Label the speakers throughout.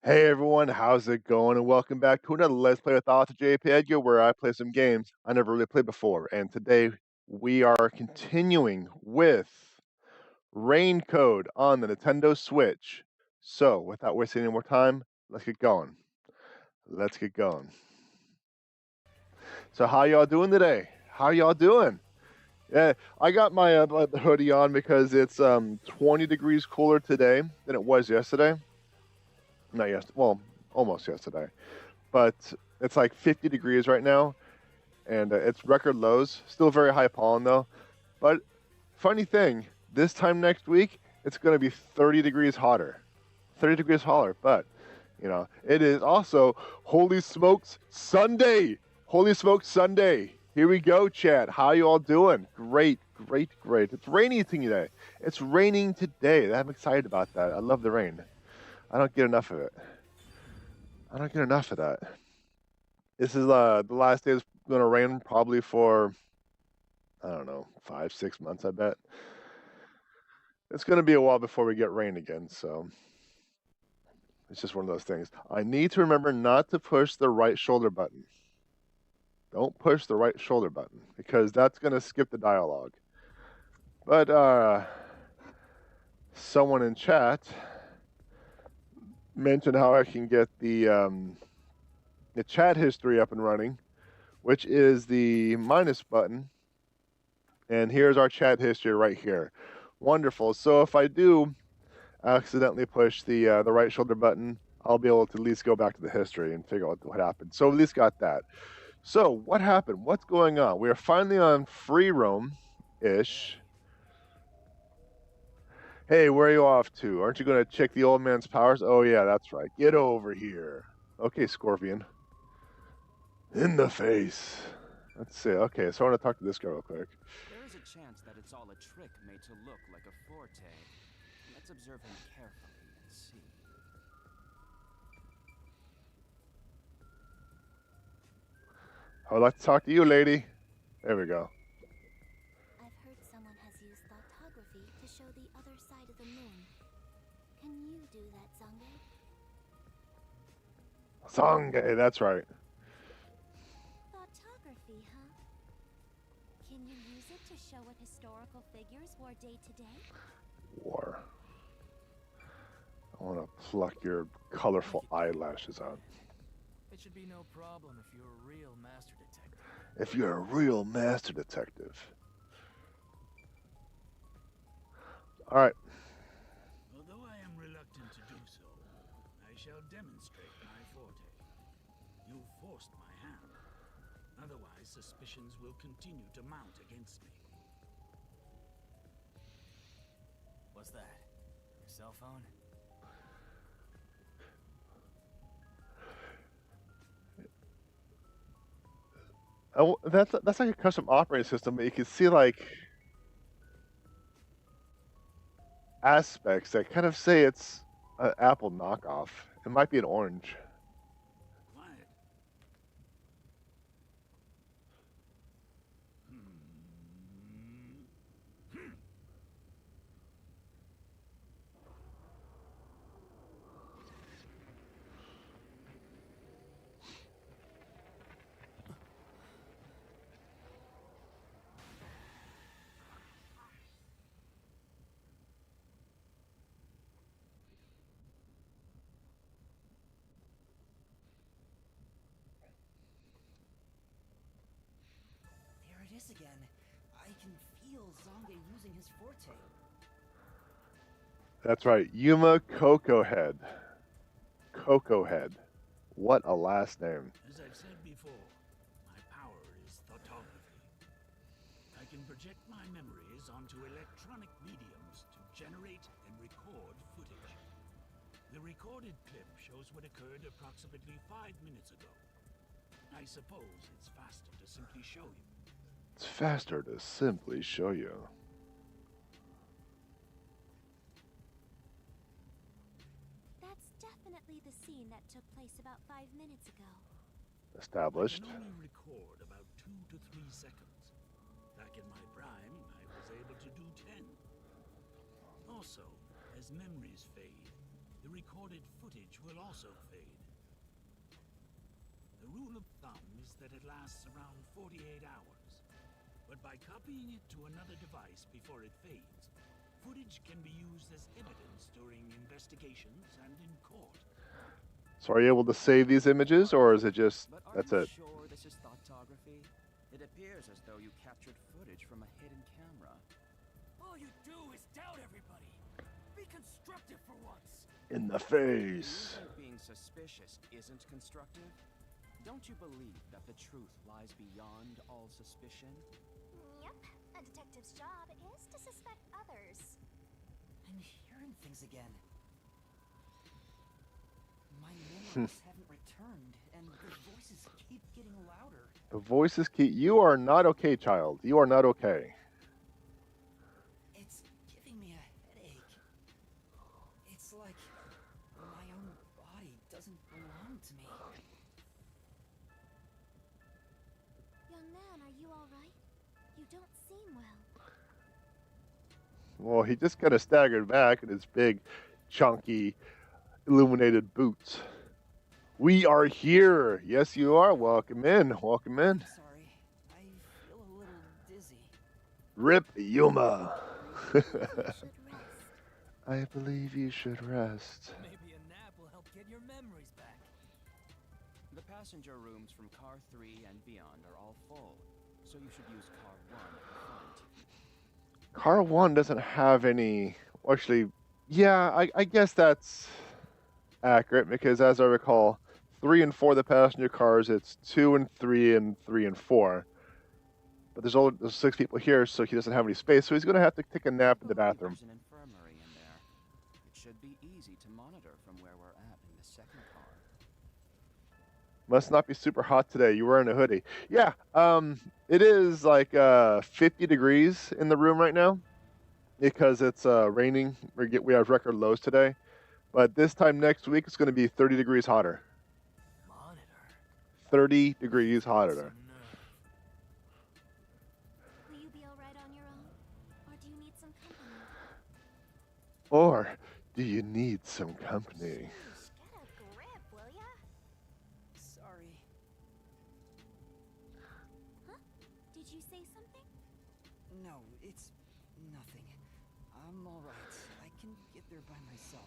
Speaker 1: Hey everyone, how's it going? And welcome back to another Let's Play with Author J.P.Edgar, where I play some games I never really played before. And today we are continuing with RainCode on the Nintendo Switch. So, without wasting any more time, let's get going. Let's get going. So, how y'all doing today? How y'all doing? Yeah, I got my hoodie on because it's 20 degrees cooler today than it was yesterday. Not yesterday, well, almost yesterday. But it's like 50 degrees right now, and it's record lows. Still very high pollen though. But funny thing, this time next week, it's going to be 30 degrees hotter. 30 degrees hotter, but it is also Holy Smokes Sunday. Holy Smokes Sunday. Here we go, chat. How you all doing? Great, great, great. It's raining today. It's raining today. I'm excited about that. I love the rain. I don't get enough of it. I don't get enough of that. This is the last day it's going to rain probably for, I don't know, 5-6 months, I bet. It's going to be a while before we get rain again, so it's just one of those things. I need to remember not to push the right shoulder button. Don't push the right shoulder button, because that's going to skip the dialogue. But someone in chat mentioned how I can get the chat history up and running, which is the minus button. And here's our chat history right here. Wonderful. So if I do accidentally push the right shoulder button, I'll be able to at least go back to the history and figure out what happened. So at least got that. So what happened? What's going on? We are finally on free roam-ish. Hey, where are you off to? Aren't you going to check the old man's powers? Oh yeah, that's right. Get over here. Okay, Scorpion. In the face. Let's see. Okay, so I want to talk to this guy real quick.
Speaker 2: There is a chance that it's all a trick made to look like a forte. Let's observe him carefully and see.
Speaker 1: I would like to talk to you, lady. There we go.
Speaker 3: I've heard someone has used lithography to show the other side of the moon. Can you do that, Zange?
Speaker 1: Zange, that's right.
Speaker 3: Lithography, huh? Can you use it to show what historical figures wore day to day?
Speaker 1: War. I want to pluck your colorful eyelashes out.
Speaker 2: It should be no problem if you're a real master detective.
Speaker 1: If you're a real master detective. All right.
Speaker 4: Although I am reluctant to do so, I shall demonstrate my forte. You forced my hand. Otherwise, suspicions will continue to mount against me.
Speaker 2: What's that? Your cell phone?
Speaker 1: Oh, that's like a custom operating system, but you can see like aspects that kind of say it's an Apple knockoff. It might be an orange.
Speaker 4: Quiet.
Speaker 5: There it is again. I can feel Zange using his forte.
Speaker 1: That's right, Yuma Coco Head. Coco Head. What a last name.
Speaker 4: As I've said before, my power is photography. I can project my memories onto electronic mediums to generate and record footage. The recorded clip shows what occurred approximately 5 minutes ago. I suppose it's faster to simply show you.
Speaker 1: It's faster to simply show you.
Speaker 3: That's definitely the scene that took place about 5 minutes ago.
Speaker 1: Established.
Speaker 4: I can only record about 2 to 3 seconds. Back in my prime, I was able to do 10. Also, as memories fade, the recorded footage will also fade. The rule of thumb is that it lasts around 48 hours. But by copying it to another device before it fades, footage can be used as evidence during investigations and in court.
Speaker 1: So are you able to save these images, or is it just,
Speaker 2: But are
Speaker 1: that's
Speaker 2: you
Speaker 1: it?
Speaker 2: sure this is thoughtography? It appears as though you captured footage from a hidden camera.
Speaker 6: All you do is doubt everybody. Be constructive for once.
Speaker 1: In the
Speaker 2: Do you
Speaker 1: face.
Speaker 2: think being suspicious isn't constructive? Don't you believe that the truth lies beyond all suspicion?
Speaker 3: Yep. A detective's job is to suspect others.
Speaker 5: I'm hearing things again. My memories haven't returned, and the voices keep getting louder.
Speaker 1: The voices keep. You are not okay, child. You are not okay.
Speaker 5: It's giving me a headache. It's like my own body doesn't belong to me.
Speaker 3: Young man, are you alright? You don't seem well.
Speaker 1: Well, he just kind of staggered back in his big, chunky, illuminated boots. We are here. Yes, you are. Welcome in. Welcome in.
Speaker 5: Sorry, I feel a little dizzy.
Speaker 1: Rip Yuma.
Speaker 3: You should rest.
Speaker 1: I believe you should rest.
Speaker 6: Maybe a nap will help get your memories back.
Speaker 2: The passenger rooms from car 3 and beyond are all full, so you should use car 1 at the front.
Speaker 1: Car 1 doesn't have any. Actually, yeah, I guess that's accurate because, as I recall, 3 and 4 the passenger cars. It's 2 and 3 and 3 and 4. But there's 6 people here, so he doesn't have any space. So he's going to have to take a nap in the bathroom.
Speaker 2: There's an infirmary in there. It should be easy to monitor from where we're at in the second car.
Speaker 1: Must not be super hot today. You're wearing a hoodie. Yeah, it is like 50 degrees in the room right now because it's raining. We have record lows today. But this time next week, it's going to be 30 degrees hotter.
Speaker 6: Monitor.
Speaker 1: 30 degrees hotter.
Speaker 6: Some nerve.
Speaker 3: Will you be alright on your own? Or do you need some company?
Speaker 1: Or do you need some company?
Speaker 3: Sheesh, get a grip, will ya?
Speaker 5: Sorry.
Speaker 3: Huh? Did you say something?
Speaker 5: No, it's nothing. I'm alright. I can get there by myself.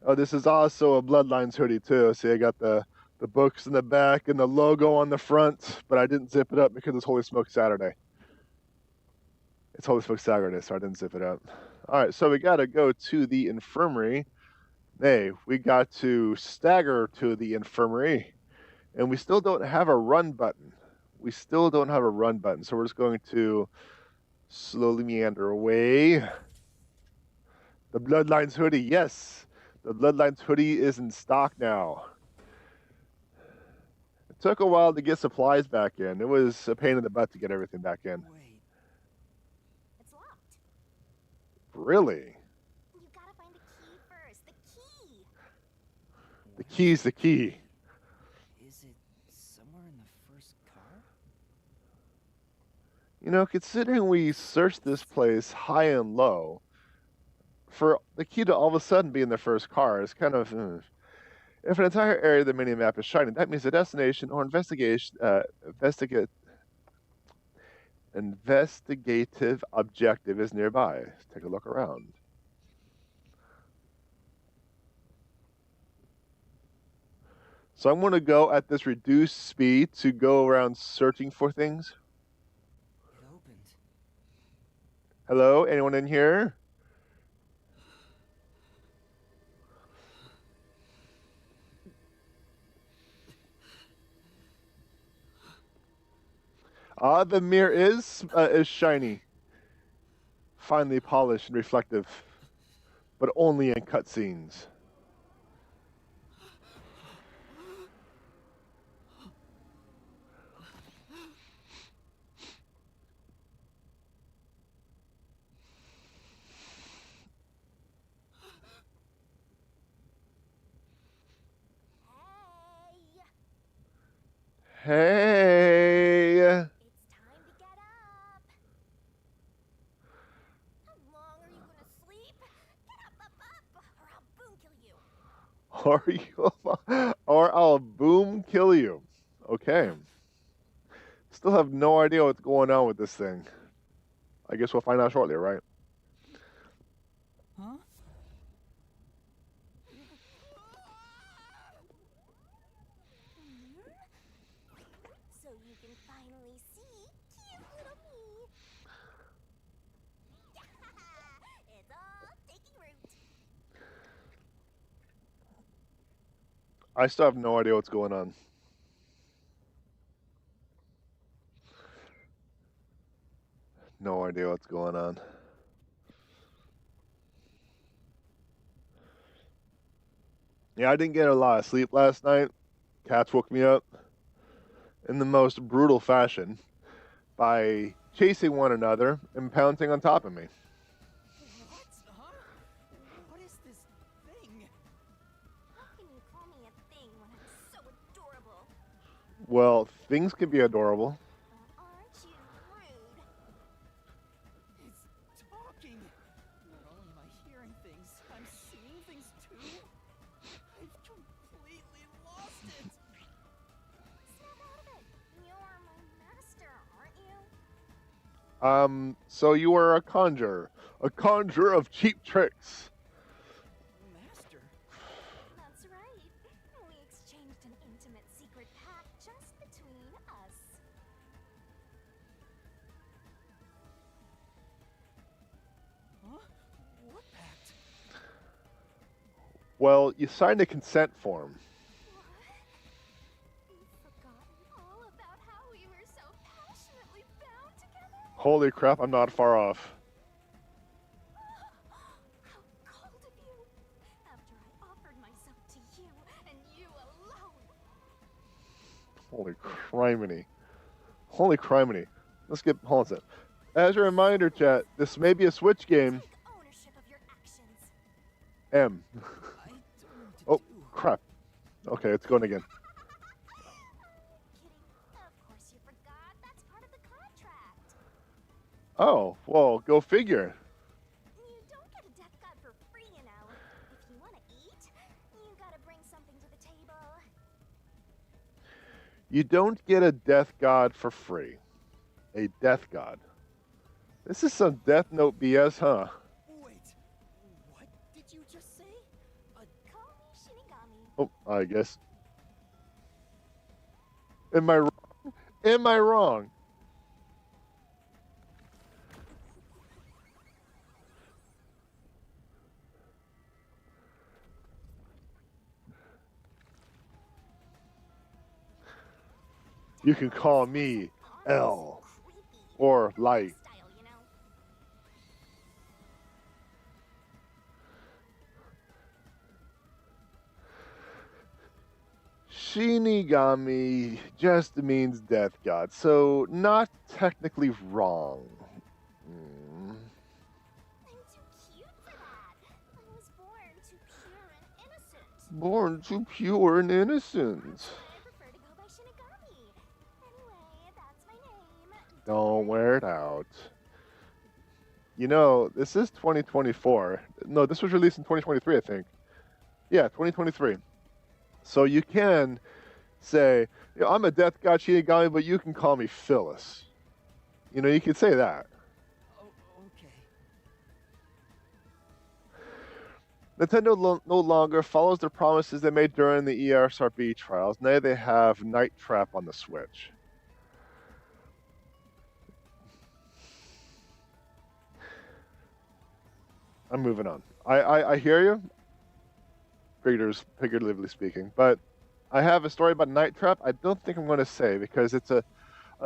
Speaker 1: Oh, this is also a Bloodlines hoodie too. See, I got the books in the back and the logo on the front, but I didn't zip it up because it's Holy Smoke Saturday. It's Holy Smoke Saturday, so I didn't zip it up. All right, so we got to go to the infirmary. Hey, we got to stagger to the infirmary, and we still don't have a run button. We still don't have a run button, so we're just going to slowly meander away. The Bloodlines hoodie, yes. The Bloodlines hoodie is in stock now. It took a while to get supplies back in. It was a pain in the butt to get everything back in.
Speaker 5: Wait,
Speaker 3: It's locked.
Speaker 1: Really?
Speaker 3: You gotta find the key first. The key!
Speaker 1: The key's the key.
Speaker 5: is it somewhere in the first car?
Speaker 1: You know, considering we searched this place high and low, for the key to all of a sudden be in the first car is kind of... If an entire area of the mini-map is shiny, that means the destination or investigative objective is nearby. Let's take a look around. So I'm going to go at this reduced speed to go around searching for things.
Speaker 5: It opened.
Speaker 1: Hello? Anyone in here? The mirror is shiny, finely polished and reflective, but only in cutscenes.
Speaker 3: Hey!
Speaker 1: Hey!
Speaker 3: It's time to get up! How long are you
Speaker 1: Or you, or I'll boom kill you. Okay. Still have no idea what's going on with this thing. I guess we'll find out shortly, right?
Speaker 5: Huh?
Speaker 3: So you can finally see cute little me. It's all taking root.
Speaker 1: I still have no idea what's going on. No idea what's going on. Yeah, I didn't get a lot of sleep last night. Cats woke me up in the most brutal fashion by chasing one another and pouncing on top of me.
Speaker 5: What? Huh? What is this thing?
Speaker 3: How can you call me a thing when I'm so adorable?
Speaker 1: Well, things can be adorable.
Speaker 3: Aren't you rude?
Speaker 5: It's talking. Not only am I hearing things, I'm seeing things too. I've completely lost it.
Speaker 3: Snap out of it. You're my master, aren't you?
Speaker 1: So you are a conjurer of cheap tricks.
Speaker 5: Master?
Speaker 3: That's right. We exchanged an intimate secret pact just between us.
Speaker 5: Huh? What pact?
Speaker 1: Well, you signed a consent form.
Speaker 3: What? You've forgotten all about how we were so passionately bound together?
Speaker 1: Holy crap, I'm not far off.
Speaker 3: How cold of you! After I offered myself to you, and you alone!
Speaker 1: Holy criminy. Holy criminy. Let's get, hold on a sec. As a reminder, chat, this may be a Switch game.
Speaker 3: Take ownership of your actions.
Speaker 1: M.
Speaker 5: I don't know what to
Speaker 1: Oh,
Speaker 5: do.
Speaker 1: crap. Okay, it's going again.
Speaker 3: Kidding. Of course you forgot. That's part of the contract.
Speaker 1: Oh, well, go figure.
Speaker 3: You don't get a death god for free, you know. If you want to eat, you gotta bring something to the table.
Speaker 1: You don't get a death god for free. A death god. This is some Death Note BS, huh?
Speaker 5: Wait, what did you just say?
Speaker 3: Call me Shinigami.
Speaker 1: Oh, I guess. Am I wrong? Am I wrong? You can call me L
Speaker 3: Creepy.
Speaker 1: or Light.
Speaker 3: Style, you know.
Speaker 1: Shinigami just means death god, so not technically wrong. Hmm.
Speaker 3: I'm too cute for that. I was born too pure and innocent.
Speaker 1: Born too pure and innocent.
Speaker 3: I prefer to go by Shinigami. Anyway, that's my name.
Speaker 1: Don't wear it out. You know, this is 2024. No, this was released in 2023, I think. Yeah, 2023. So you can say, you know, I'm a death god Shinigami, but you can call me Phyllis. You know, you could say that.
Speaker 5: Oh, okay.
Speaker 1: Nintendo no longer follows the promises they made during the ESRB trials. Now they have Night Trap on the Switch. I'm moving on. I hear you, figuratively speaking, but I have a story about Night Trap. I don't think I'm going to say because it's a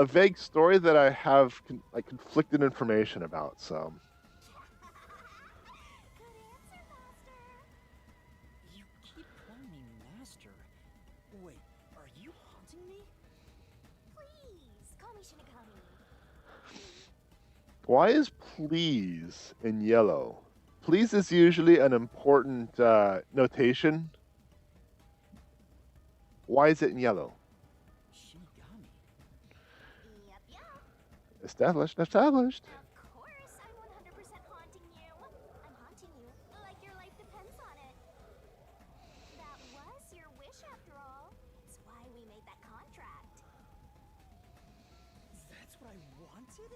Speaker 1: vague story that I have conflicted information about. So
Speaker 3: Good answer, Master.
Speaker 5: You keep calling me Master. Wait, are you haunting me?
Speaker 3: Please, call me Shinigami.
Speaker 1: why is please in yellow? Please is usually an important notation. Why is it in yellow?
Speaker 5: Shinigami.
Speaker 3: Yep.
Speaker 1: Established.
Speaker 3: Of course, I'm 100% haunting you. I'm haunting you like your life depends on it. That rich after all. It's why we made that contract.
Speaker 5: That's what I wanted?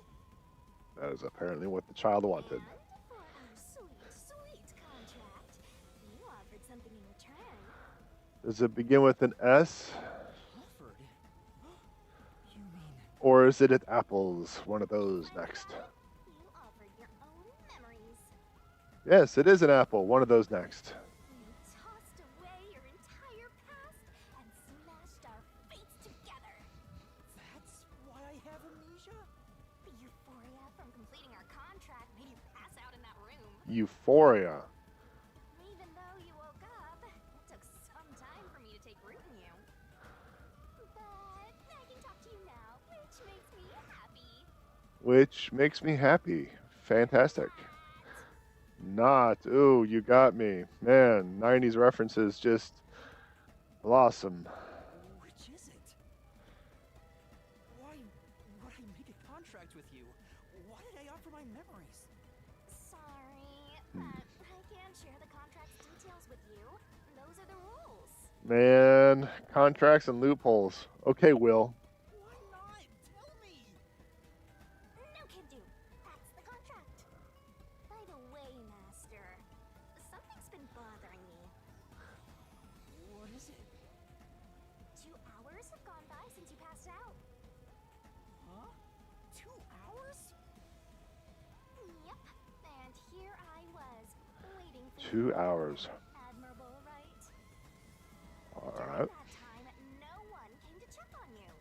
Speaker 1: That is apparently what the child wanted.
Speaker 3: And for our sweet, sweet contract, you offered something in return.
Speaker 1: Does it begin with an S?
Speaker 5: Offered? You mean...
Speaker 1: Or is it at Apples? One of those next.
Speaker 3: You offered your own memories.
Speaker 1: Yes, it is an apple. One of those next.
Speaker 3: You tossed away your entire past and smashed our fates together.
Speaker 5: That's why I have amnesia?
Speaker 3: The euphoria from completing our contract made you pass out in that room.
Speaker 1: Euphoria.
Speaker 3: Even though you woke up, it took some time for me to take root in you. But I can talk to you now, which makes me happy.
Speaker 1: Which makes me happy. Fantastic. Not. Ooh, you got me. Man, 90s references just blossom.
Speaker 5: Which is it? Why would I make a contract with you? Why did I offer my memories?
Speaker 3: Sorry, but I can't share the contract's details with you. Those are the rules.
Speaker 1: Man, contracts and loopholes. Okay, Will.
Speaker 5: Why not? Tell me!
Speaker 3: No can do. That's the contract. By the way, Master, something's been bothering me.
Speaker 5: What is it?
Speaker 3: 2 hours have gone by since you passed out.
Speaker 5: Huh? 2 hours?
Speaker 3: Yep, and here I was, waiting for
Speaker 1: 2
Speaker 3: you.
Speaker 1: hours.
Speaker 3: Admirable, right?
Speaker 1: All
Speaker 3: During
Speaker 1: right.
Speaker 3: that time, no one came to check on you.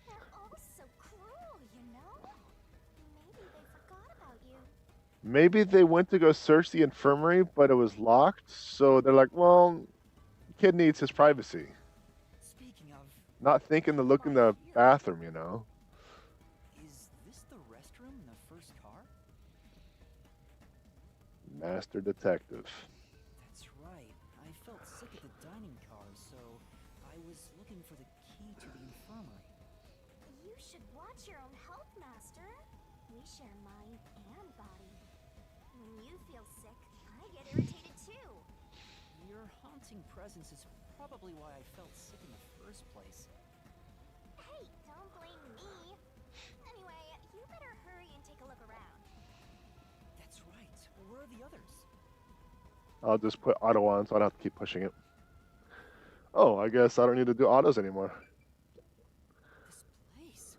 Speaker 3: They're all so cruel, you know? Maybe they forgot about you.
Speaker 1: Maybe they went to go search the infirmary, but it was locked. So they're like, well, the kid needs his privacy.
Speaker 5: Speaking of,
Speaker 1: Not thinking to look in the bathroom, you know.
Speaker 5: is this the restroom in the first car?
Speaker 1: Master Detective.
Speaker 5: That's right. I felt sick at the dining car, so I was looking for the key to the infirmary.
Speaker 3: You should watch your own health, Master. We share mind and body. When you feel sick, I get irritated too.
Speaker 5: Your haunting presence is probably why I felt sick in the first place.
Speaker 3: Hey, don't blame me. Anyway, you better hurry and take a look around.
Speaker 5: That's right. Where are the others?
Speaker 1: I'll just put auto on so I don't have to keep pushing it. Oh, I guess I don't need to do autos anymore.
Speaker 5: This place.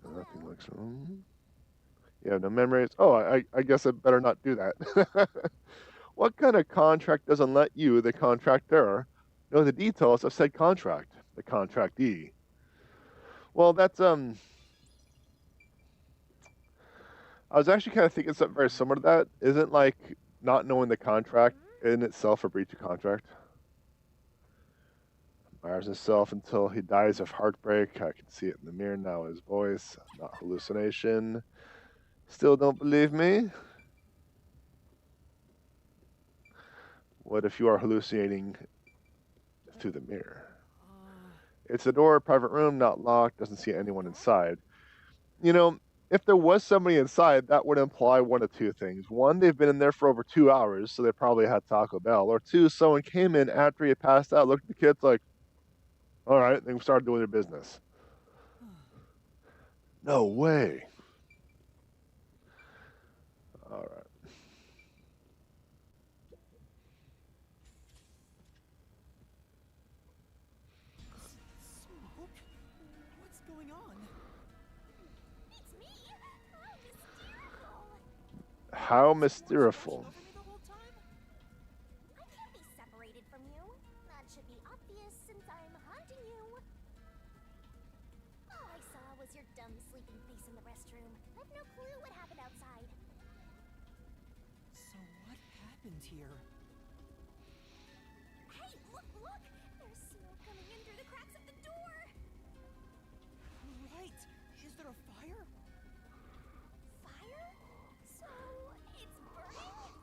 Speaker 1: Nothing looks wrong. You have no memories. Oh, I guess I better not do that. What kind of contract doesn't let you, the contractor, know the details of said contract? The contractee. Well, that's I was actually kind of thinking something very similar to that. Isn't like not knowing the contract in itself a breach of contract? Admires himself until he dies of heartbreak. I can see it in the mirror now. His voice, not hallucination. Still don't believe me? What if you are hallucinating through the mirror? It's a door, private room, not locked, doesn't see anyone inside. You know, if there was somebody inside, that would imply one of two things. One, they've been in there for over 2 hours, so they probably had Taco Bell. Or two, someone came in after he had passed out, looked at the kids like, all right, and started doing their business. No way. All right.
Speaker 5: Smoke? What's going on?
Speaker 3: It's me! How mysteriously!
Speaker 1: How mysteriousul.
Speaker 5: Over me the whole time?
Speaker 3: I can't be separated from you. That should be obvious since I'm haunting you. All I saw was your dumb sleeping face in the restroom. I've no clue what happened outside.
Speaker 5: So what happened here?
Speaker 3: Hey, look, look! There's smoke coming in through the cracks of the door!
Speaker 5: Right. Is there a fire?
Speaker 3: Fire? So, it's burning?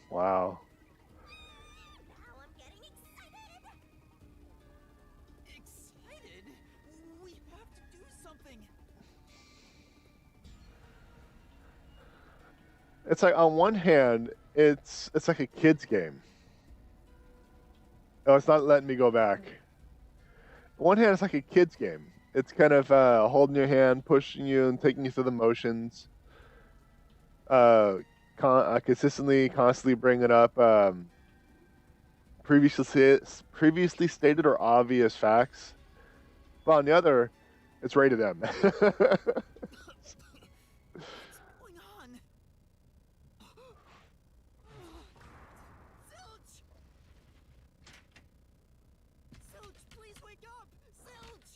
Speaker 1: Wow.
Speaker 3: Now I'm getting excited!
Speaker 5: Excited? We have to do something.
Speaker 1: It's like on one hand, it's like a kid's game. No, it's not letting me go back. On one hand, it's like a kid's game. It's kind of holding your hand, pushing you, and taking you through the motions. Consistently, constantly bringing up previously stated or obvious facts. But on the other, it's rated M.
Speaker 5: What's going on? Zilch! Zilch, please wake up! Zilch!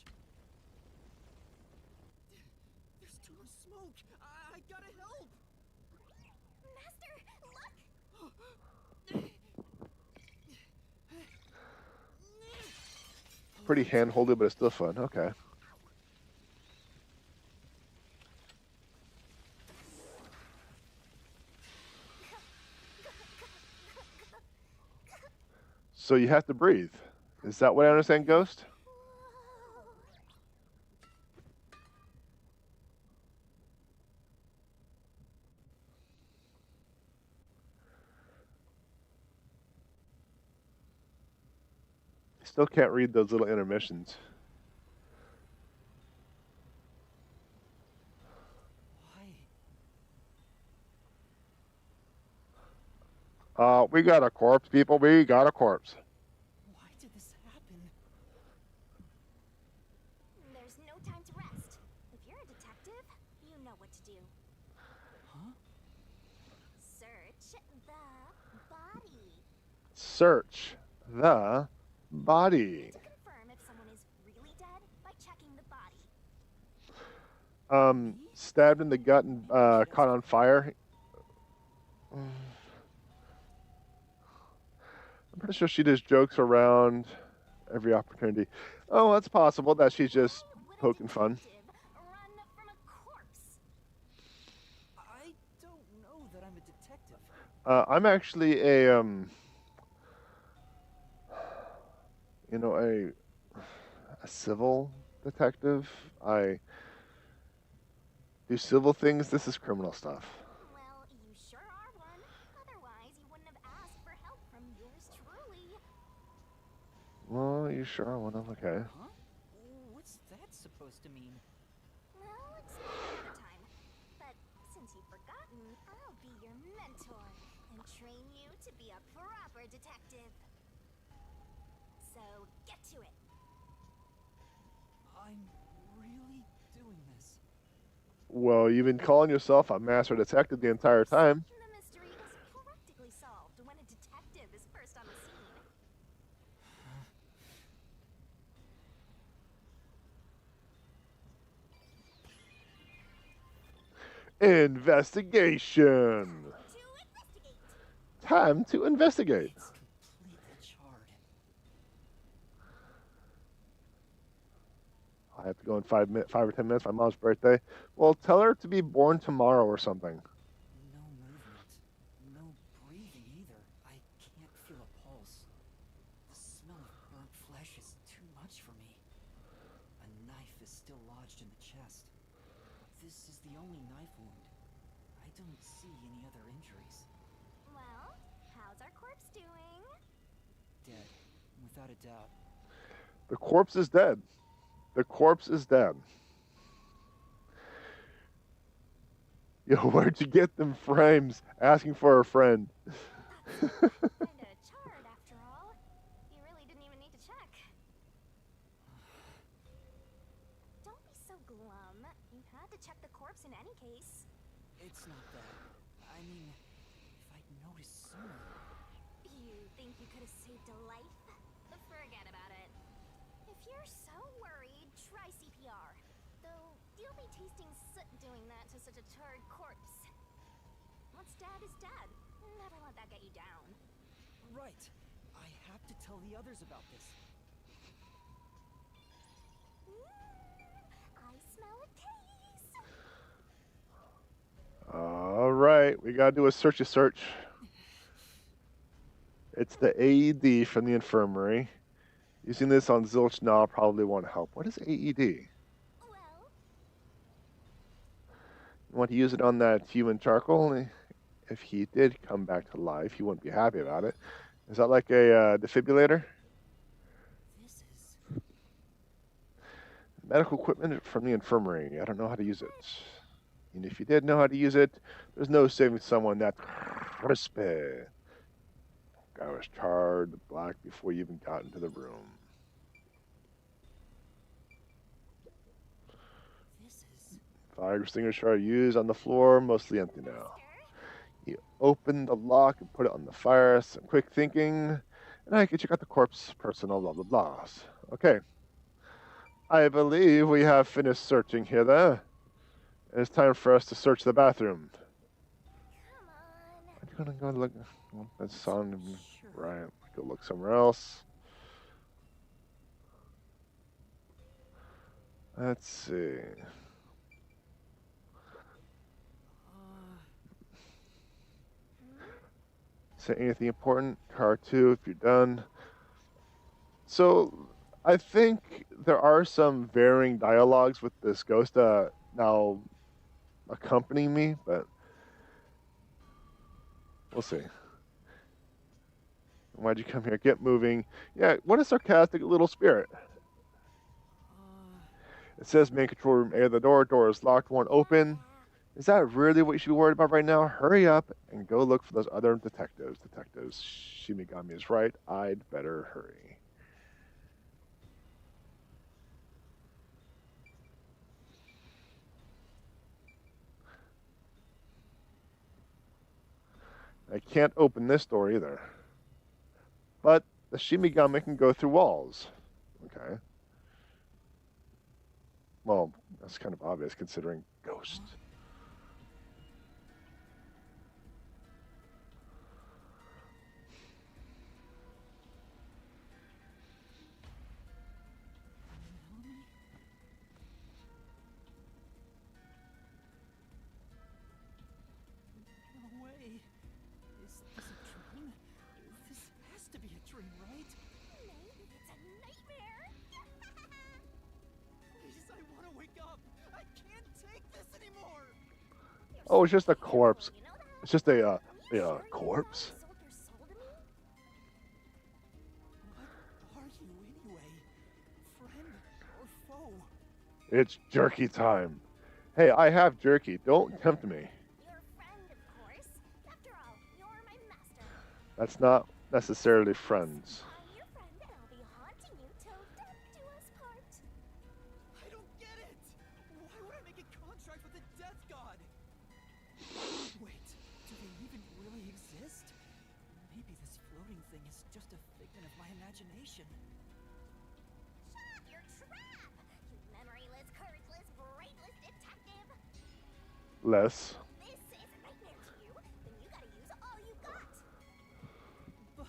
Speaker 5: There's too much smoke. I gotta help.
Speaker 3: Master, look!
Speaker 1: Pretty hand-holdy, but it's still fun. Okay. So you have to breathe. Is that what I understand, Ghost? Still can't read those little intermissions.
Speaker 5: Why?
Speaker 1: We got a corpse, people. We got a corpse.
Speaker 5: Why did this happen?
Speaker 3: There's no time to rest. If you're a detective, you know what to do.
Speaker 5: Huh?
Speaker 3: Search the body.
Speaker 1: Search the body.
Speaker 3: To confirm if someone is really dead by checking the body.
Speaker 1: Stabbed in the gut and caught on fire. I'm pretty sure she just jokes around every opportunity. Oh, that's possible that she's just poking fun.
Speaker 3: Run from a corpse.
Speaker 5: I don't know that I'm a detective.
Speaker 1: I'm actually a a civil detective. I do civil things. This is criminal stuff.
Speaker 3: Well, you sure are one. Otherwise, you wouldn't have asked for help from yours truly.
Speaker 1: Well, you sure are one of okay.
Speaker 5: Huh? What's that supposed to mean?
Speaker 3: Well, explain another time. But since you've forgotten, I'll be your mentor and train you to be a proper detective. So, get to it.
Speaker 5: I'm really doing this.
Speaker 1: Well, you've been calling yourself a master detective the entire time.
Speaker 3: The mystery is practically solved when a detective is first on the scene.
Speaker 1: Investigation.
Speaker 3: To investigate.
Speaker 1: Time to investigate.
Speaker 5: It's completely charred.
Speaker 1: I have to go in 5 or 10 minutes. My mom's birthday. Well, tell her to be born tomorrow or something.
Speaker 5: No movement. No breathing either. I can't feel a pulse. The smell of burnt flesh is too much for me. A knife is still lodged in the chest. This is the only knife wound. I don't see any other injuries.
Speaker 3: Well, how's our corpse doing?
Speaker 5: Dead, without a doubt.
Speaker 1: The corpse is dead. The corpse is dead. Yo, where'd you get them frames? Asking for a friend.
Speaker 3: Kinda charred after all. You really didn't even need to check. Don't be so glum. You had to check the corpse in any case.
Speaker 5: It's not that. I mean, if I'd noticed sooner.
Speaker 3: You think you could have saved a life? Forget about it. If you're so worried, try CPR. Though, you'll be tasting soot doing that to such a charred corpse. What's dead is dead. Never let that get you down.
Speaker 5: Right. I have to tell the others about this.
Speaker 3: I smell a case.
Speaker 1: All right, we gotta do a search. It's the AED from the infirmary. Using this on Zilch now probably won't help. What is AED?
Speaker 3: Well,
Speaker 1: You want to use it on that human charcoal? If he did come back to life, he wouldn't be happy about it. Is that like a defibrillator? Medical equipment from the infirmary. I don't know how to use it. And if you did know how to use it, there's no saving someone that crispy. Guy was charred black before you even got into the room.
Speaker 5: This is...
Speaker 1: Fire extinguisher used on the floor, mostly empty now. You open the lock and put it on the fire. Some quick thinking, and I can check out the corpse, personal blah blah blahs. Okay. I believe we have finished searching here there. It's time for us to search the bathroom.
Speaker 3: Come on.
Speaker 1: I'm gonna go look. Well, that's on. Right. Go look somewhere else. Let's see. Say anything important? Car 2 if you're done. So, I think there are some varying dialogues with this ghost now accompanying me, but we'll see. Why'd you come here? Get moving. Yeah, what a sarcastic little spirit. It says main control room A. The door is locked, won't open. Is that really what you should be worried about right now? Hurry up and go look for those other detectives. Shinigami is right. I'd better hurry. I can't open this door either. But the Shinigami can go through walls. Okay. Well, that's kind of obvious considering ghost.
Speaker 5: No way. Is this a dream? This has to be a dream, right?
Speaker 3: Maybe it's a nightmare.
Speaker 5: Please, I want to wake up. I can't take this anymore.
Speaker 1: Oh, it's just a corpse.
Speaker 3: You know that?
Speaker 1: It's just a
Speaker 3: Are you sure you
Speaker 1: corpse.
Speaker 3: haven't sold your soul to me?
Speaker 5: What are you anyway? Friend or foe?
Speaker 1: It's jerky time. Hey, I have jerky. Don't tempt me.
Speaker 3: Your friend, of course. After all, you're my master.
Speaker 1: That's not necessarily friends.
Speaker 3: I'm your friend, and I'll be haunting you till death do us part.
Speaker 5: I don't get it. Why would I make a contract with the death god? Wait, do they even really exist? Maybe this floating thing is just a figment of my imagination.
Speaker 3: Shut up your trap! You memoryless, courageless, brainless detective!
Speaker 1: Less.
Speaker 3: This is a nightmare to you, then you gotta use all you got!
Speaker 5: But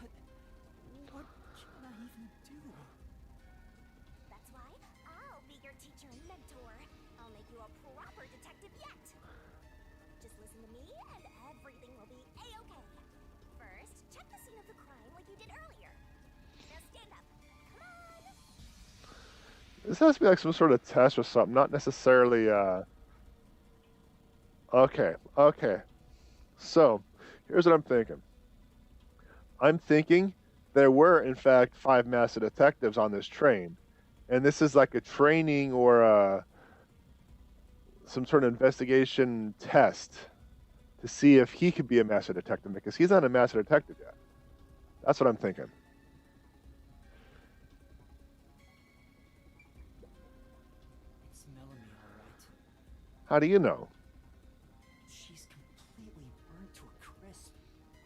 Speaker 5: what can I even do?
Speaker 3: That's why I'll be your teacher and mentor. I'll make you a proper detective yet. Just listen to me and everything will be a-okay. First, check the scene of the crime like you did earlier. Now stand up. Come on!
Speaker 1: This has to be like some sort of test or something, not necessarily, Okay. So, here's what I'm thinking. I'm thinking there were, in fact, 5 master detectives on this train. And this is like a training or some sort of investigation test to see if he could be a master detective, because he's not a master detective yet. That's what I'm thinking.
Speaker 5: It's Melanie, all right.
Speaker 1: How do you know?
Speaker 5: She's completely burnt to a crisp,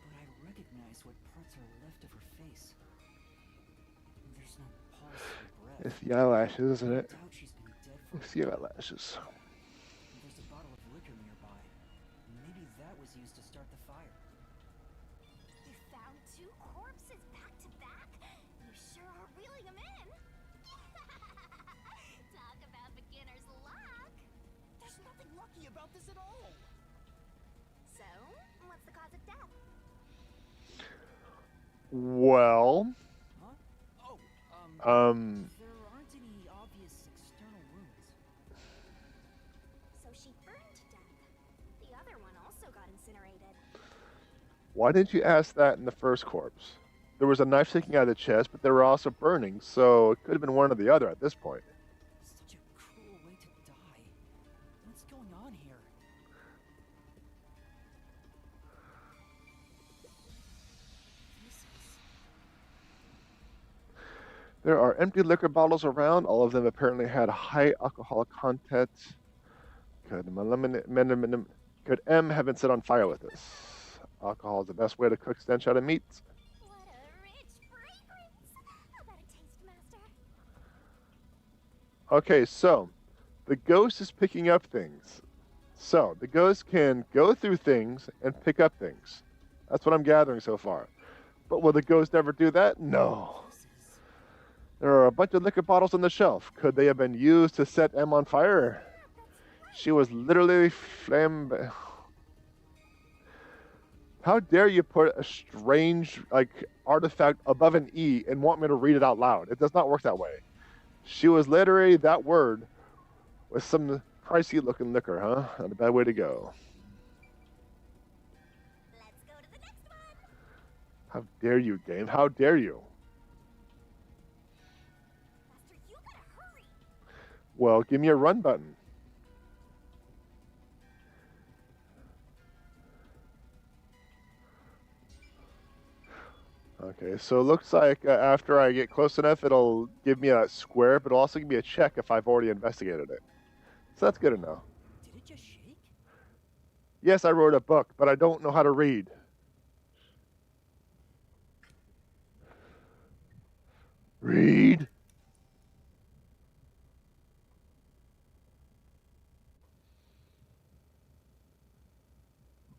Speaker 5: but I recognize what parts are left of her face. There's no pulse or breath.
Speaker 1: It's the eyelashes, isn't
Speaker 5: I
Speaker 1: it?
Speaker 5: doubt she's been dead for
Speaker 1: It's the eyelashes.
Speaker 5: There's a bottle of liquor nearby. Maybe that was used to start the fire.
Speaker 3: You found 2 corpses back to back? You sure are reeling them in! Talk about beginner's luck!
Speaker 5: There's nothing lucky about this at all.
Speaker 3: So, what's the cause of death?
Speaker 1: Well,
Speaker 5: Huh? Oh, there aren't any obvious external wounds.
Speaker 3: So she burned to death. The other one also got incinerated.
Speaker 1: why didn't you ask that in the first corpse? There was a knife sticking out of the chest, but they were also burning, so it could have been one or the other at this point.
Speaker 5: Such a
Speaker 1: There are empty liquor bottles around. All of them apparently had high alcohol content. Could M have been set on fire with this? Alcohol is the best way to cook stench out of meat.
Speaker 3: What a rich fragrance! How about a taste, Master?
Speaker 1: Okay, so the ghost is picking up things. So the ghost can go through things and pick up things. That's what I'm gathering so far. But will the ghost ever do that? No. There are a bunch of liquor bottles on the shelf. Could they have been used to set M on fire? She was literally flambe. How dare you put a strange artifact above an E and want me to read it out loud? It does not work that way. She was literally that word with some pricey looking liquor, huh? Not a bad way to go.
Speaker 3: Let's go to the next one.
Speaker 1: How dare you, game? How dare you?
Speaker 3: Master, you gotta hurry.
Speaker 1: Well, give me a run button. Okay, so it looks like after I get close enough, it'll give me a square, but it'll also give me a check if I've already investigated it. So that's good to know.
Speaker 5: Did it just shake?
Speaker 1: Yes, I wrote a book, but I don't know how to read. Read?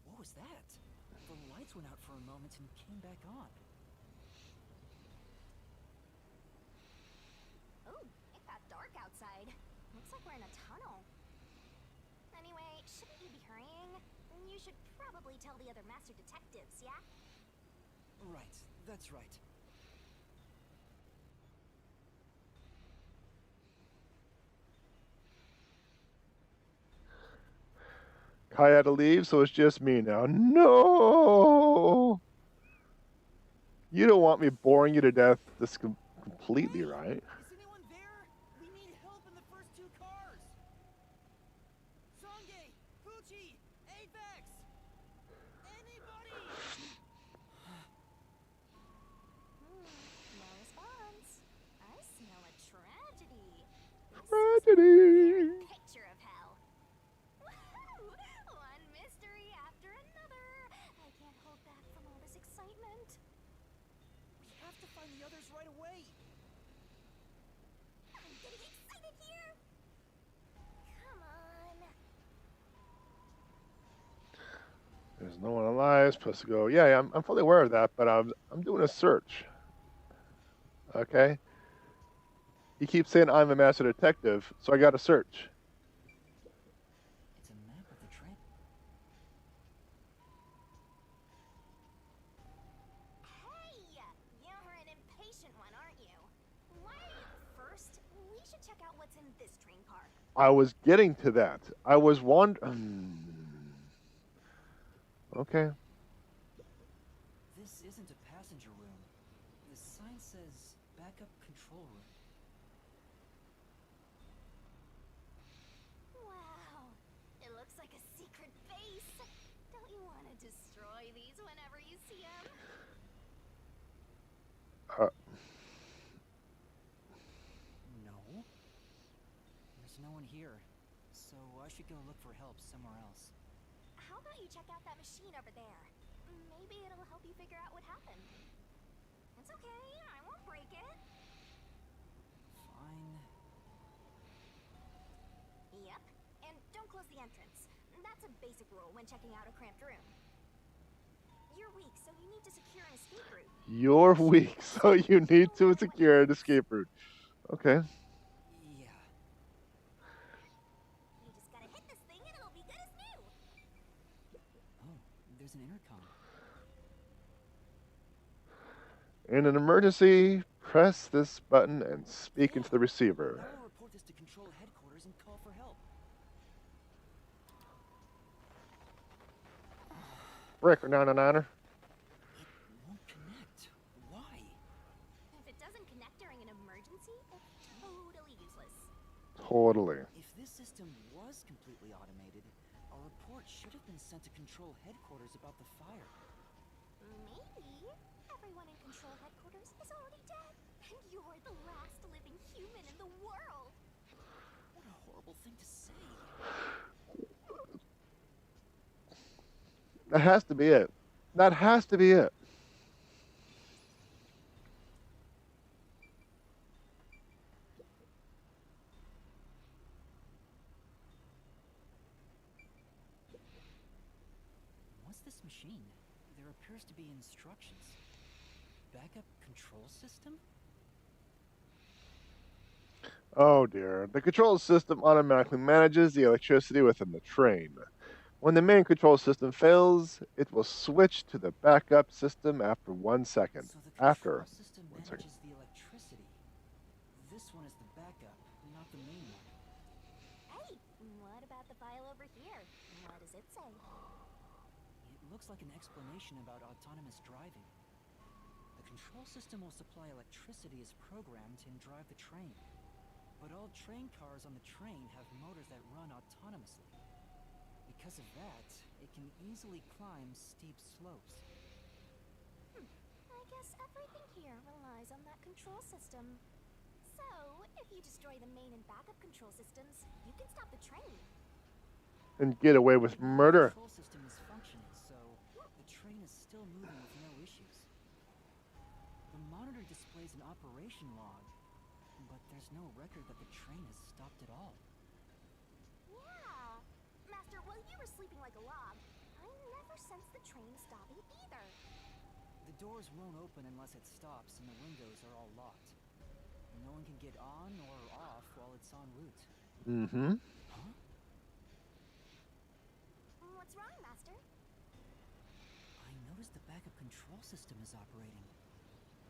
Speaker 5: What was that? The lights went out for a moment and came back on.
Speaker 3: Oh, it got dark outside. Looks like we're in a tunnel. Anyway, shouldn't you be hurrying? You should probably tell the other master detectives, yeah?
Speaker 5: Right, that's right.
Speaker 1: Kai had to leave, so it's just me now. No! You don't want me boring you to death this completely, right?
Speaker 6: Is anyone there? We need help in the first two cars. Songe, Fuchi, Apex. Anybody?
Speaker 3: No response. I smell a tragedy. This
Speaker 1: Tragedy.
Speaker 3: is a very picture of hell. Woohoo! One mystery after another. I can't hold back from all this excitement.
Speaker 6: We have to find the others right away.
Speaker 3: I'm getting excited here. Come on.
Speaker 1: There's no one alive. Supposed to go. Yeah, I'm fully aware of that, but I'm doing a search. Okay. He keeps saying I'm a master detective, so I got to search.
Speaker 5: It's a map of the train.
Speaker 3: Hey! You're an impatient one, aren't you? Why? First, we should check out what's in this train car.
Speaker 1: I was getting to that. I was Okay.
Speaker 5: This isn't a passenger room. The sign says backup control room.
Speaker 3: Wow, it looks like a secret base. Don't you want to destroy these whenever you see them?
Speaker 5: No. There's no one here, so I should go look for help somewhere else.
Speaker 3: How about you check out that machine over there? Maybe it'll help you figure out what happened. It's okay, I won't break it.
Speaker 5: Fine.
Speaker 3: Yep, and don't close the entrance. That's a basic rule when checking out a cramped room. You're weak, so you need to secure an escape route.
Speaker 1: You're weak, so you need to secure an escape route. Okay.
Speaker 5: Yeah.
Speaker 3: You just gotta hit this thing and it'll be good as new.
Speaker 5: Oh, there's an intercom.
Speaker 1: In an emergency, press this button and speak into the receiver.
Speaker 5: I will report this to control headquarters and call for help.
Speaker 1: Breaker 909er.
Speaker 5: It won't connect. Why?
Speaker 3: If it doesn't connect during an emergency, it's totally useless.
Speaker 1: Totally.
Speaker 5: If this system was completely automated, a report should have been sent to control headquarters about the fire.
Speaker 3: Maybe everyone in control headquarters is already dead. And you're the last living human in the world.
Speaker 5: What a horrible thing to say.
Speaker 1: That has to be it. That has to be it.
Speaker 5: What's this machine? There appears to be instructions. Backup control system?
Speaker 1: Oh dear. The control system automatically manages the electricity within the train. When the main control system fails, it will switch to the backup system after 1 second.
Speaker 5: So the control
Speaker 1: After
Speaker 5: system
Speaker 1: 1 second.
Speaker 5: manages the electricity. This one is the backup, not the main one.
Speaker 3: Hey, what about the file over here? What does it say?
Speaker 5: It looks like an explanation about autonomous driving. The control system will supply electricity as programmed and drive the train. But all train cars on the train have motors that run autonomously. Because of that, it can easily climb steep slopes.
Speaker 3: I guess everything here relies on that control system. So, if you destroy the main and backup control systems, you can stop the train.
Speaker 1: And get away with murder.
Speaker 5: The control system is functioning, so the train is still moving with no issues. The monitor displays an operation log, but there's no record that the train has stopped at all.
Speaker 3: Yeah. Master, while you were sleeping like a log, I never sensed the train stopping either.
Speaker 5: The doors won't open unless it stops, and the windows are all locked. No one can get on or off while it's en route.
Speaker 1: Mm-hmm.
Speaker 5: Huh?
Speaker 3: What's wrong, Master?
Speaker 5: I noticed the backup control system is operating.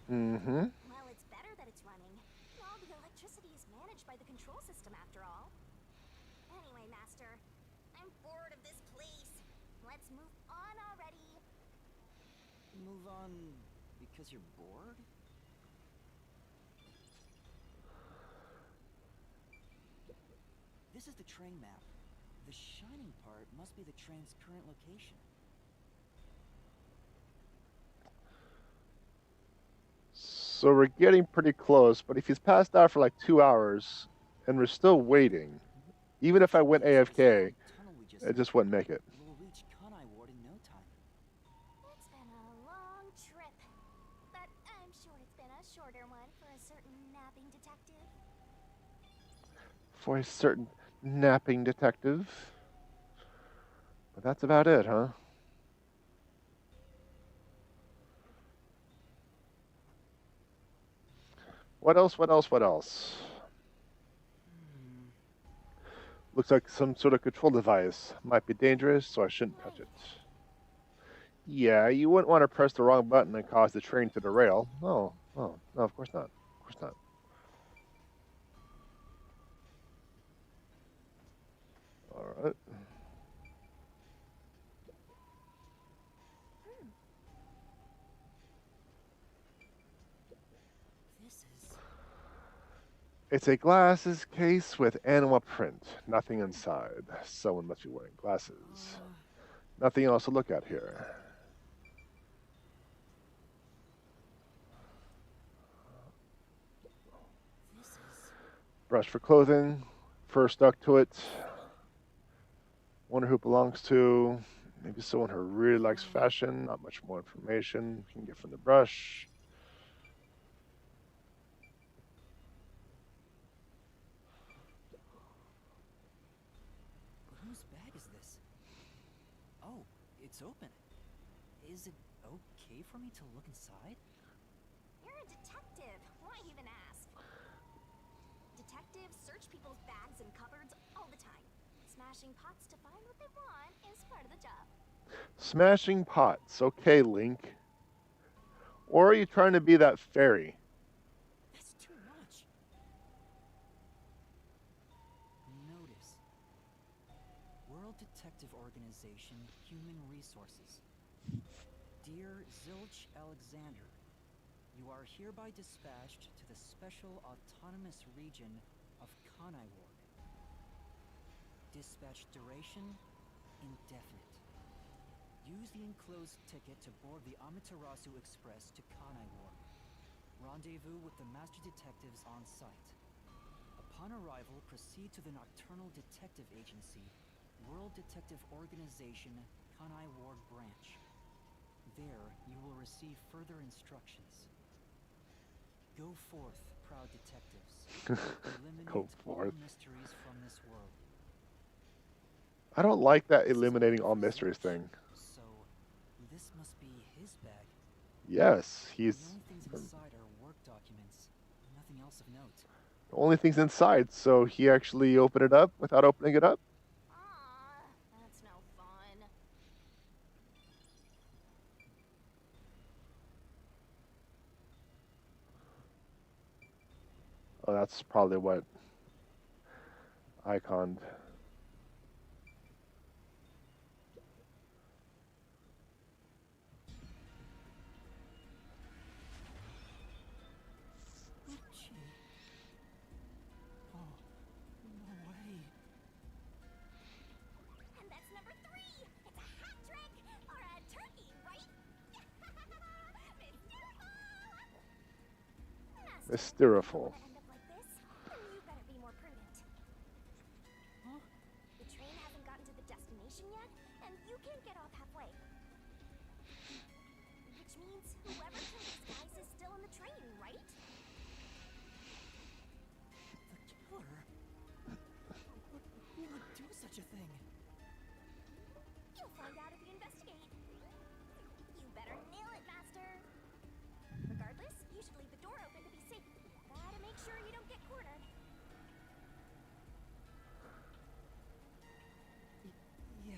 Speaker 1: Mm-hmm.
Speaker 3: Well, it's better that it's running. All the electricity is managed by the control system, after all. Anyway, Master, I'm bored of this place. Let's move on already.
Speaker 5: Move on because you're bored? This is the train map. The shining part must be the train's current location.
Speaker 1: So we're getting pretty close, but if he's passed out for like 2 hours and we're still waiting, even if I went AFK,
Speaker 5: Tunnel we just
Speaker 1: it just wouldn't make it.
Speaker 5: We'll reach Kanai Ward in no time.
Speaker 3: It's been a long trip, but I'm sure it's been a shorter one for a certain napping detective.
Speaker 1: For a certain napping detective. But that's about it, huh? What else? What else? What else? Looks like some sort of control device. Might be dangerous, so I shouldn't touch it. Yeah, you wouldn't want to press the wrong button and cause the train to derail. Oh, no, of course not. Of course not. Alright.
Speaker 5: This is...
Speaker 1: It's a glasses case with animal print. Nothing inside. Someone must be wearing glasses. Nothing else to look at here.
Speaker 5: This is...
Speaker 1: Brush for clothing. Fur stuck to it. Wonder who it belongs to. Maybe someone who really likes fashion. Not much more information you can get from the brush.
Speaker 5: Whose bag is this? Oh, it's open. Is it okay for me to look inside?
Speaker 3: You're a detective. Why even ask? Detectives search people's bags and cupboards all the time. Smashing pots to find what they want is part of the job.
Speaker 1: Smashing pots. Okay, Link. Or are you trying to be that fairy?
Speaker 5: That's too much. Notice. World Detective Organization, Human Resources. Dear Zilch Alexander, you are hereby dispatched to the Special Autonomous Region of Kanai Ward. Dispatch duration, indefinite. Use the enclosed ticket to board the Amaterasu Express to Kanai Ward. Rendezvous with the master detectives on site. Upon arrival, proceed to the Nocturnal Detective Agency, World Detective Organization, Kanai Ward Branch. There, you will receive further instructions. Go forth, proud detectives. Eliminate
Speaker 1: Go forth.
Speaker 5: all mysteries from this world.
Speaker 1: I don't like that
Speaker 5: This is a
Speaker 1: eliminating
Speaker 5: bag
Speaker 1: all
Speaker 5: for
Speaker 1: mysteries
Speaker 5: Zilch,
Speaker 1: thing.
Speaker 5: So, this must be his bag.
Speaker 1: Yes,
Speaker 5: The
Speaker 1: he's
Speaker 5: only things inside are work documents. Nothing else of note.
Speaker 1: the only thing's inside, so he actually opened it up without opening it up.
Speaker 3: Aw, that's no fun.
Speaker 1: Oh, that's probably what iconed.
Speaker 5: Gee. Oh, no way.
Speaker 3: And that's number 3. It's a hat trick or a turkey, right? Master, if you don't
Speaker 1: Mysteriful.
Speaker 3: wanna end up like this, then you better be more prudent.
Speaker 5: Huh?
Speaker 3: The train hasn't gotten to the destination yet, and you can't get off halfway. Which means whoever killed these guys is still in the train, right?
Speaker 5: The killer? Who would do such a thing?
Speaker 3: You'll find out if you investigate. You better nail it, Master. Regardless, you should leave the door open to be safe. Gotta make sure you don't get cornered.
Speaker 5: Yeah.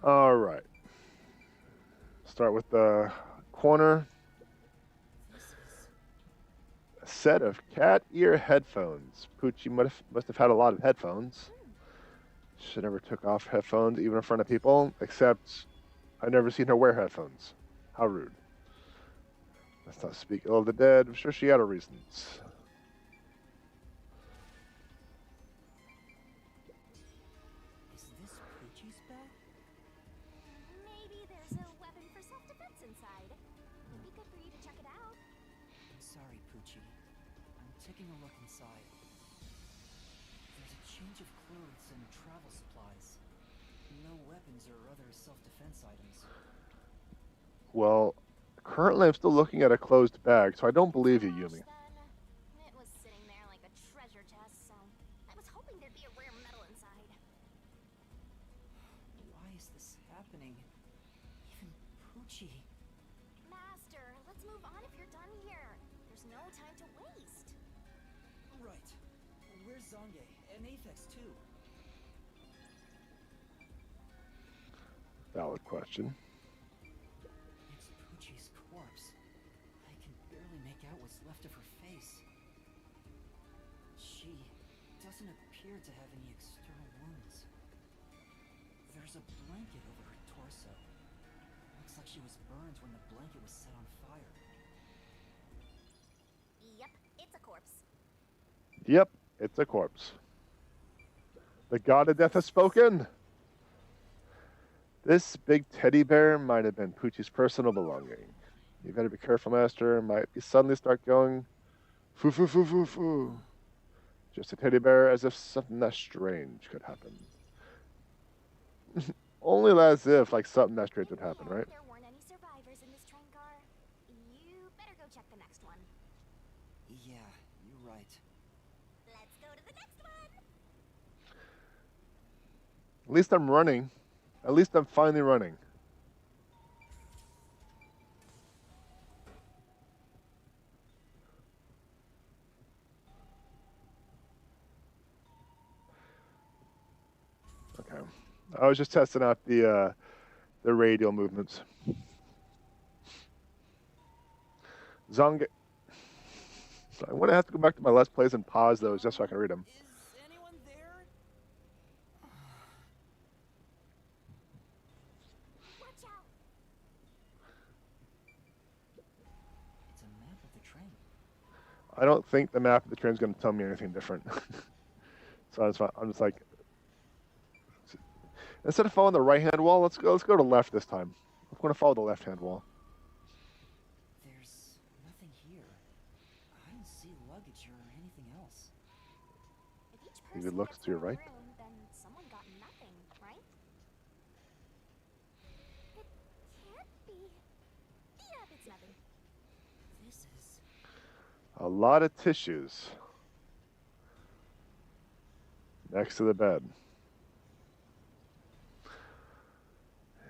Speaker 1: All right. Start with the corner.
Speaker 5: This is...
Speaker 1: A set of cat ear headphones. Poochie must have had a lot of headphones. She never took off headphones, even in front of people, except I've never seen her wear headphones. How rude. Let's not speak ill of the dead. I'm sure she had her reasons.
Speaker 5: Is this Poochie's bag?
Speaker 3: Maybe there's a weapon for self-defense inside. It'd be good for you to check it out.
Speaker 5: I'm sorry, Poochie. I'm taking a look inside. There's a change of clothes and travel supplies. No weapons or other self-defense items.
Speaker 1: Well, currently I'm still looking at a closed bag, so I don't believe you,
Speaker 3: Gosh,
Speaker 1: Yumi.
Speaker 3: then. It was sitting there like a treasure chest, so I was hoping there'd be a rare metal inside.
Speaker 5: Why is this happening? Even Poochie.
Speaker 3: Master, let's move on if you're done here. There's no time to waste.
Speaker 5: Right. Where's Zange? And Aphex, too.
Speaker 1: Valid question.
Speaker 5: It's Poochie's corpse. I can barely make out what's left of her face. She doesn't appear to have any external wounds. There's a blanket over her torso. Looks like she was burned when the blanket was set on fire.
Speaker 3: Yep, it's a corpse.
Speaker 1: Yep, it's a corpse. The god of death has spoken. This big teddy bear might have been Poochie's personal belonging. You better be careful, Master. Might be suddenly start going foo foo foo foo foo. Just a teddy bear, as if something that strange could happen. Only as if like something that strange would happen, right?
Speaker 3: There weren't any survivors in this train car. You better go check the next one.
Speaker 5: Yeah, you're right.
Speaker 3: Let's go to the next one.
Speaker 1: At least I'm running. At least I'm finally running. Okay. I was just testing out the radial movements. Zonga. So I'm gonna have to go back to my Let's Plays and pause those just so I can read them.
Speaker 6: Is anyone there?
Speaker 3: Watch out.
Speaker 5: It's a map of the train.
Speaker 1: I don't think the map of the train's gonna tell me anything different. So I'm just like, instead of following the right-hand wall, let's go to left this time. I'm gonna follow the left-hand wall. If it looks to your right.
Speaker 3: Room, then someone got nothing, right? It can't be. Yeah, it's nothing.
Speaker 5: This is...
Speaker 1: A lot of tissues next to the bed.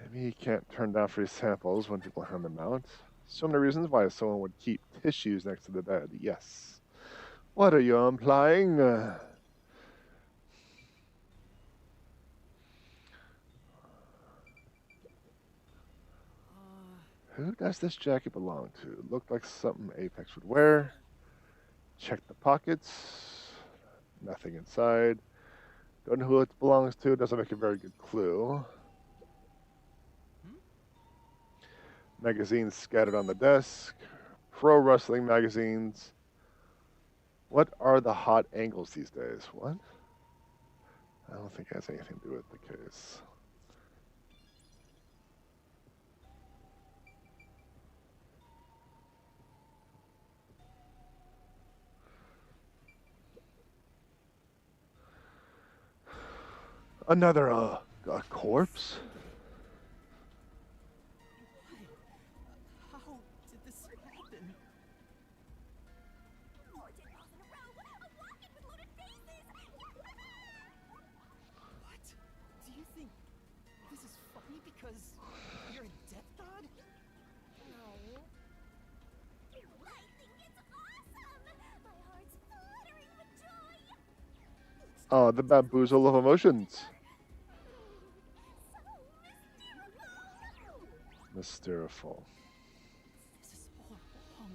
Speaker 1: Maybe he can't turn down free samples when people hand them out. So many reasons why someone would keep tissues next to the bed. Yes. What are you implying? Who does this jacket belong to? Looked like something Apex would wear. Check the pockets. Nothing inside. Don't know who it belongs to. Doesn't make a very good clue. Magazines scattered on the desk. Pro wrestling magazines. What are the hot angles these days? What? I don't think it has anything to do with the case. Another, a corpse?
Speaker 5: How did this happen?
Speaker 3: 4 dead balls in a row. A walk-in with loaded faces.
Speaker 5: What? Do you think this is funny because you're a death god?
Speaker 3: No. I think it's awesome. My heart's fluttering with joy.
Speaker 1: Oh, the bamboozle of emotions. Mysteriful.
Speaker 5: This is all wrong.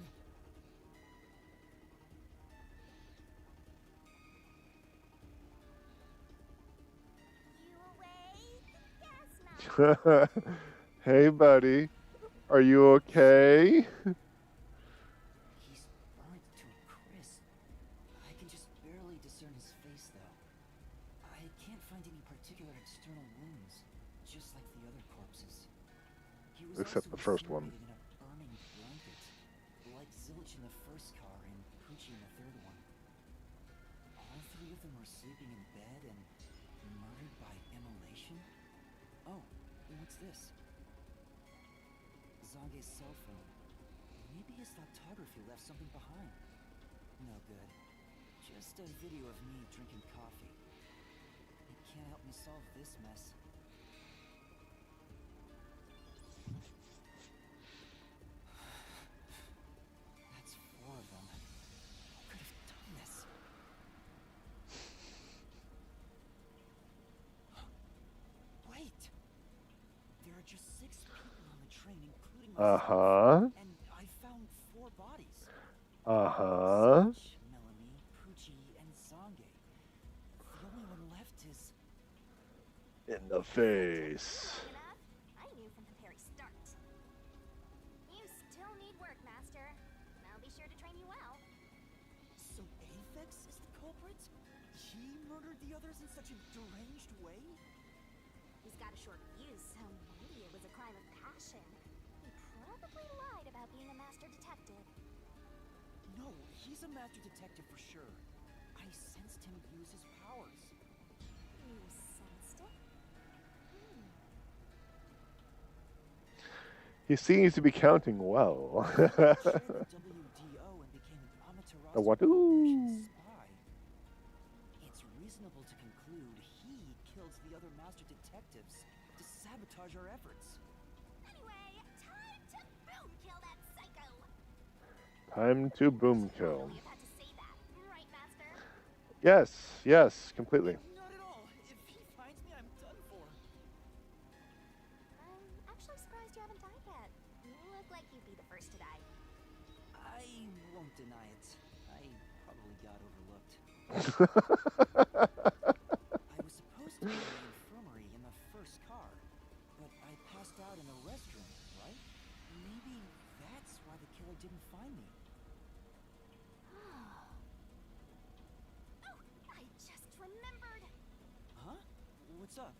Speaker 3: You awake? Yes, Mom.
Speaker 1: Hey, buddy. Are you okay?
Speaker 5: He's burnt to a crisp. I can just barely discern his face, though. I can't find any particular external wounds, just like the other corpses. He was
Speaker 1: Except
Speaker 5: also
Speaker 1: the first one.
Speaker 5: incinerated in a burning blanket, like Zilch in the first car and Poochie in the third one. All 3 of them were sleeping in bed and murdered by immolation? Oh, and what's this? Zange's cell phone. Maybe his photography left something behind. No good. Just a video of me drinking coffee. It can't help me solve this mess. That's 4 of them. Who could have done this? Wait! There are just 6 people on the train, including myself.
Speaker 1: Uh-huh.
Speaker 5: And I found 4 bodies.
Speaker 1: Uh-huh.
Speaker 5: Zilch, Melanie, Poochie, and Zange. The only one left is...
Speaker 1: In the face.
Speaker 3: Enough? I knew from the very start. You still need work, Master. I'll be sure to train you well.
Speaker 5: So Aphex is the culprit? He murdered the others in such a deranged way?
Speaker 3: He's got a short fuse, so maybe it was a crime of passion. He probably lied about being a master detective.
Speaker 5: No, he's a master detective for sure. I sensed him use his powers.
Speaker 3: You sensed it?
Speaker 1: He seems to be counting well.
Speaker 5: He shared the WDO and became an Amaterasu
Speaker 1: The what?
Speaker 5: Corporation spy. It's reasonable to conclude he kills the other master detectives to sabotage our efforts.
Speaker 3: Anyway, time to boom kill that psycho.
Speaker 1: Time to boom kill.
Speaker 3: You had to say that, right, Master?
Speaker 1: Yes, yes, completely.
Speaker 5: Not at all. If he finds me, I'm done for.
Speaker 3: I'm actually surprised you haven't died yet. You look like you'd be the first to die.
Speaker 5: I won't deny it. I probably got overlooked. I was supposed to be in the infirmary in the first car, but I passed out in the restroom, right? Maybe that's why the killer didn't find me.
Speaker 3: Oh, I just remembered.
Speaker 5: Huh? What's up?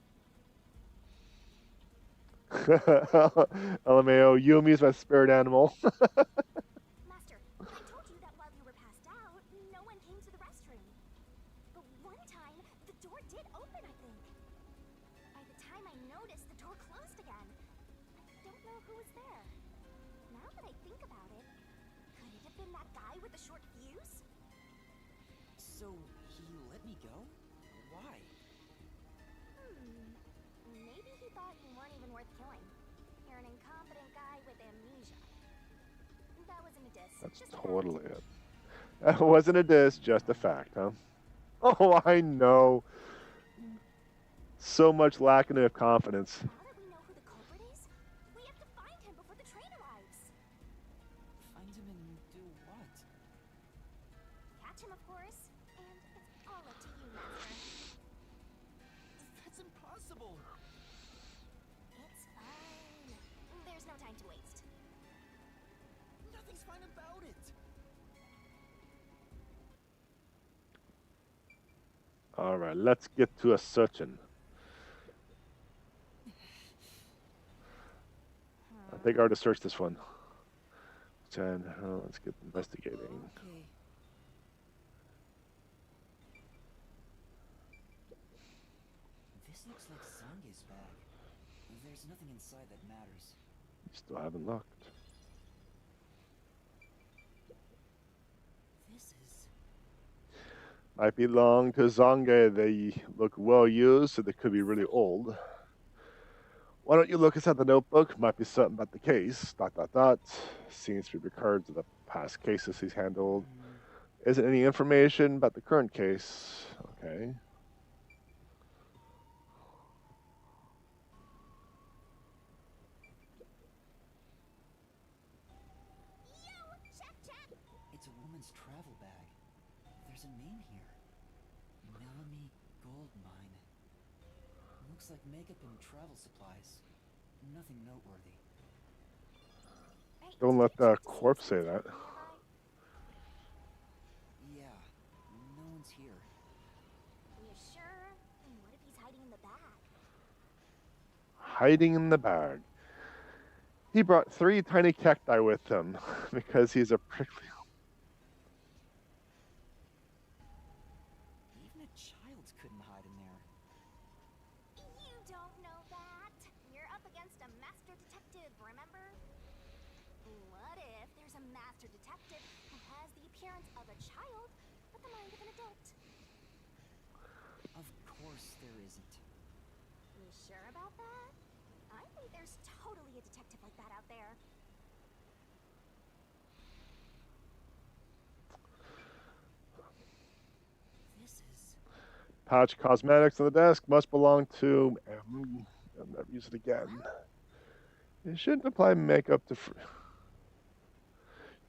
Speaker 1: LMAO, Yumi is my spirit animal.
Speaker 3: Master, I told you that while you were passed out, no one came to the restroom. But one time, know who was there. Now that I think about it, could it have been that guy with the short fuse?
Speaker 5: So, he let me go? Why?
Speaker 3: Maybe he thought you weren't even worth killing. You're an incompetent guy with amnesia. That wasn't a diss.
Speaker 1: That's
Speaker 3: just a
Speaker 1: totally
Speaker 3: fact.
Speaker 1: it. That wasn't a diss, just a fact, huh? Oh, I know. So much lacking of confidence.
Speaker 3: Now that we know who the culprit is, we have to find him before the train arrives.
Speaker 5: Find him and do what?
Speaker 3: Catch him, of course. And it's all up to you, Master.
Speaker 6: That's impossible.
Speaker 3: It's fine. There's no time to waste.
Speaker 6: Nothing's fine about it.
Speaker 1: All right, let's get to a searching. I think I already searched this one. 10. Let's get investigating.
Speaker 5: Okay. This looks like Zange's bag. There's nothing inside that matters.
Speaker 1: Still haven't looked.
Speaker 5: This is...
Speaker 1: Might belong to Zange. They look well used, so they could be really old. Why don't you look inside the notebook? Might be something about the case. ... Seems to be records of the past cases he's handled. Isn't any information about the current case. Okay.
Speaker 3: Check.
Speaker 5: It's a woman's travel bag. There's a name here. Melanie Goldmine. Looks like makeup and travel supplies. Nothing noteworthy.
Speaker 3: Hey,
Speaker 1: Don't
Speaker 3: did
Speaker 1: let
Speaker 3: you
Speaker 1: the
Speaker 3: check to see if
Speaker 1: corpse say
Speaker 3: someone's
Speaker 1: that.
Speaker 3: nearby?
Speaker 5: Yeah, no one's here.
Speaker 3: You sure? And what if he's hiding in the bag?
Speaker 1: Hiding in the bag. He brought 3 tiny cacti with him because he's a prickly.
Speaker 5: Even a child couldn't hide in there.
Speaker 3: You don't know that. You're up against a master detective, remember? What if there's a master detective who has the appearance of a child, but the mind of an adult?
Speaker 5: Of course there isn't.
Speaker 3: You sure about that? I think there's totally a detective like that out there.
Speaker 5: This is...
Speaker 1: Pouch cosmetics on the desk must belong to. I'll never use it again. You shouldn't apply makeup to.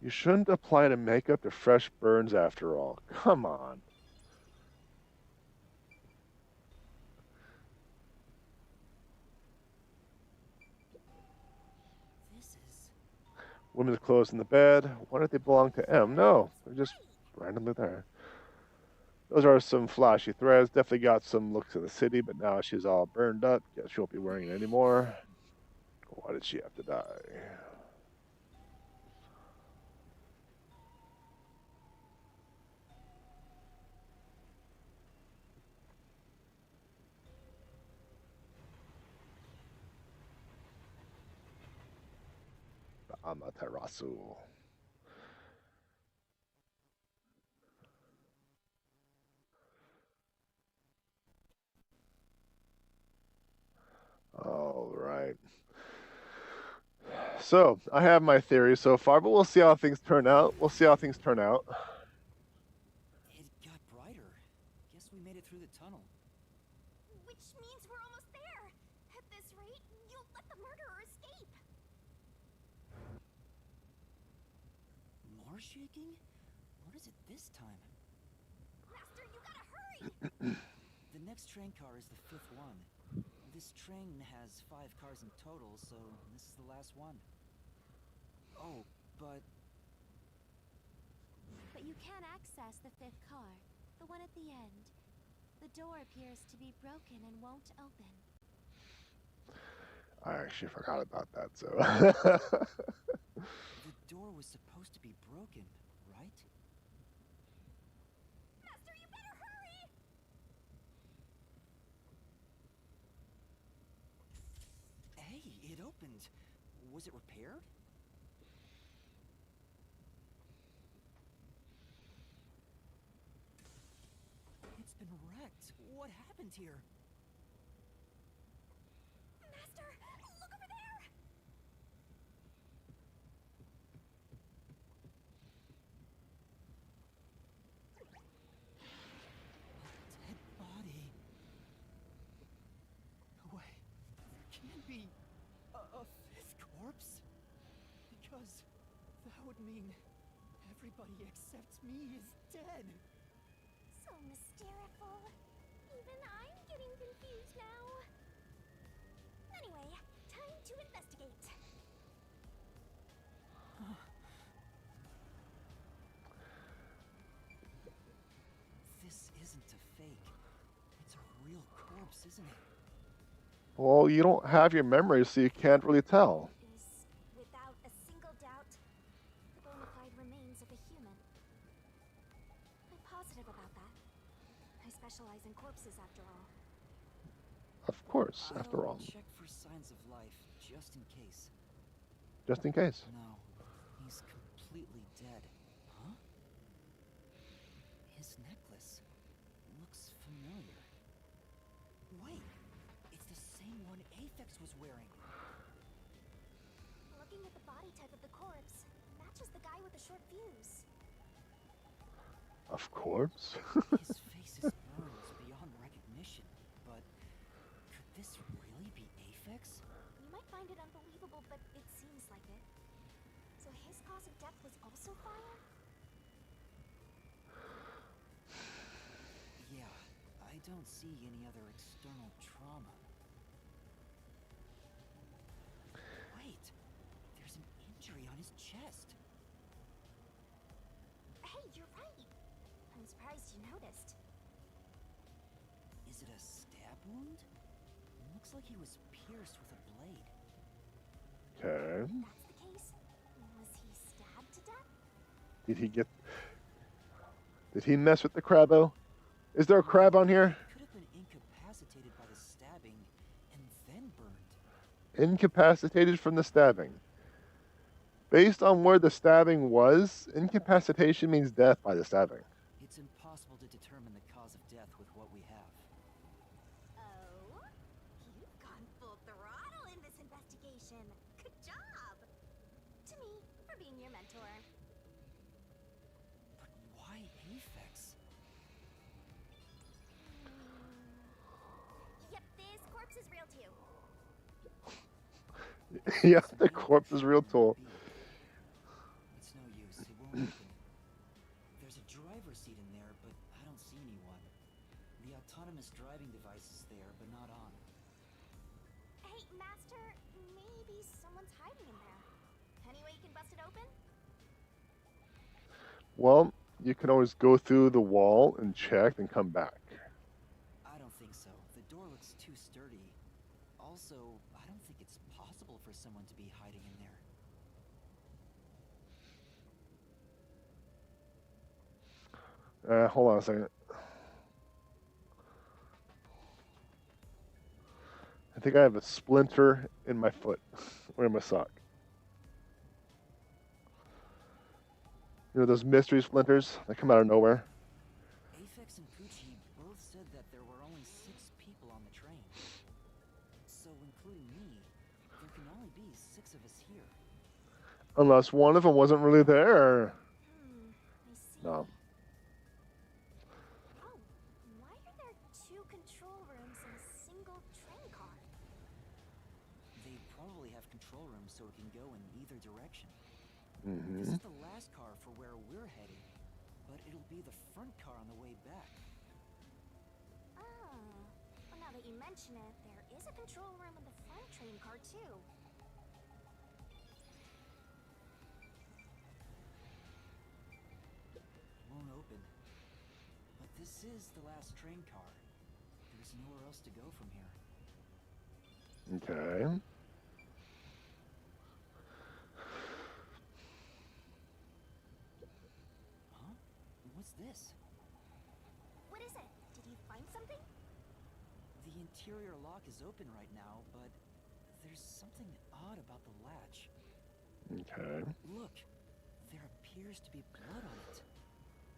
Speaker 1: You shouldn't apply to makeup to fresh burns after all. Come on.
Speaker 5: This is...
Speaker 1: Women's clothes in the bed. Why don't they belong to M? No, they're just randomly there. Those are some flashy threads. Definitely got some looks of the city, but now she's all burned up. Guess she won't be wearing it anymore. Why did she have to die? The Amaterasu. All right. So, I have my theory so far, but we'll see how things turn out.
Speaker 5: It got brighter. Guess we made it through the tunnel.
Speaker 3: Which means we're almost there. At this rate, you'll let the murderer escape.
Speaker 5: More shaking? What is it this time?
Speaker 3: Master, you gotta hurry!
Speaker 5: The next train car is the 5th one. This train has 5 cars in total, so this is the last one. Oh, but...
Speaker 7: But you can access the 5th car, the one at the end. The door appears to be broken and won't open.
Speaker 1: I actually forgot about that, so.
Speaker 5: The door was supposed to be broken, right?
Speaker 3: Master, you better hurry!
Speaker 5: Hey, it opened. Was it repaired? It's been wrecked. What happened here?
Speaker 3: Master, look over there!
Speaker 5: A dead body. No way. There can't be a fifth corpse. Because that would mean everybody except me is dead.
Speaker 3: So mysterious. Even I'm getting confused now. Anyway, time to investigate.
Speaker 5: This isn't a fake. It's a real corpse, isn't it?
Speaker 1: Well, you don't have your memories, so you can't really tell.
Speaker 3: Is, without a single doubt, the bona fide remains of a human. I'm positive about that. I specialize in corpses, after all.
Speaker 1: Of course, after
Speaker 5: I'll
Speaker 1: all.
Speaker 5: check for signs of life, just in case.
Speaker 1: Just in case.
Speaker 5: No, he's completely dead. Huh? His necklace looks familiar. Wait, it's the same one Aphex was wearing.
Speaker 3: Looking at the body type of the corpse, matches the guy with the short fuse.
Speaker 1: Of course.
Speaker 5: His face is burned beyond recognition, but could this really be Aphex?
Speaker 3: You might find it unbelievable, but it seems like it. So his cause of death was also fire?
Speaker 5: Yeah, I don't see any other external trauma. Wait, there's an injury on his chest.
Speaker 3: Hey, you're right. I'm surprised you noticed.
Speaker 5: Is it a stab wound? It looks like he was pierced with a blade.
Speaker 1: Okay.
Speaker 3: If that's the case, was he stabbed to death?
Speaker 1: Did he mess with the crabbo? Is there a crab on here?
Speaker 5: He could have been incapacitated by the stabbing and then burned.
Speaker 1: Incapacitated from the stabbing. Based on where the stabbing was, incapacitation means death by the stabbing.
Speaker 5: It's impossible to determine the cause of death with what we have.
Speaker 3: Oh, you've gone full throttle in this investigation. Good job! To me, for being your mentor.
Speaker 5: But why Aphex?
Speaker 3: Yep, this corpse is real too.
Speaker 1: Yeah, the corpse is real tall.
Speaker 5: It's no use, it won't open. There's a driver's seat in there, but I don't see anyone. The autonomous driving device is there, but not on.
Speaker 3: Hey, Master, maybe someone's hiding in there. Any way you can bust it open?
Speaker 1: Well, you can always go through the wall and check and come back.
Speaker 5: I don't think so. The door looks too sturdy. Also, I don't think it's possible for someone to be hiding in there.
Speaker 1: Hold on a second. I think I have a splinter in my foot or in my sock. You know those mystery splinters that come out of nowhere?
Speaker 5: Aphex and Pucci both said that there were only 6 people on the train. So, including me, there can only be 6 of us here.
Speaker 1: Unless one of them wasn't really there.
Speaker 3: I see.
Speaker 1: No.
Speaker 3: Oh, why are there 2 control rooms in a single train car?
Speaker 5: They probably have control rooms so it can go in either direction.
Speaker 1: Mm-hmm.
Speaker 5: This is the last car for where we're heading, but it'll be the front car on the way back.
Speaker 3: Oh, well, now that you mention it, there is a control room in the front train car too.
Speaker 5: Won't open. But this is the last train car. There's nowhere else to go from here.
Speaker 1: Okay.
Speaker 5: Huh? What's this?
Speaker 3: What is it? Did you find something?
Speaker 5: The interior lock is open right now, but there's something odd about the latch.
Speaker 1: Okay.
Speaker 5: Look, there appears to be blood on it.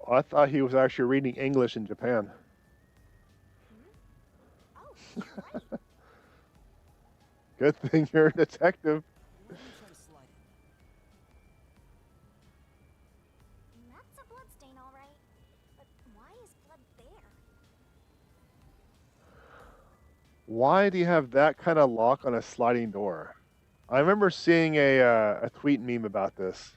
Speaker 1: Oh, I thought he was actually reading English in Japan.
Speaker 3: Oh, you're right.
Speaker 1: Good thing you're a detective.
Speaker 5: Let me try to slide in.
Speaker 3: That's a blood stain, all right. But why is blood there?
Speaker 1: Why do you have that kind of lock on a sliding door? I remember seeing a tweet meme about this.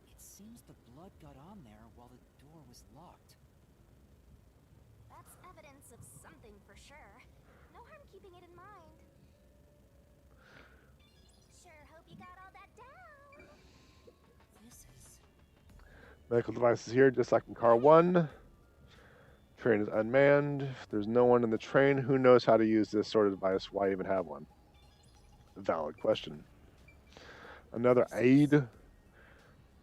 Speaker 5: It seems the blood got on there while the door was locked.
Speaker 3: That's evidence of something for sure. No harm keeping it in mind. Sure hope you got all that down.
Speaker 5: This is...
Speaker 1: Medical devices here, just like in car 1. Train is unmanned. If there's no one in the train, who knows how to use this sort of device? Why even have one? Valid question. Another aid.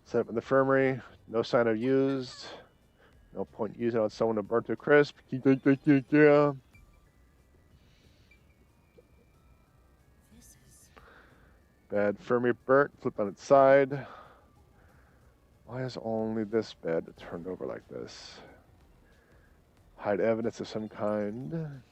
Speaker 1: Set up in the infirmary. No sign of used. No point using on someone to burn to a crisp.
Speaker 5: This is...
Speaker 1: Bed infirmary burnt. Flipped on its side. Why is only this bed turned over like this? Hide evidence of some kind.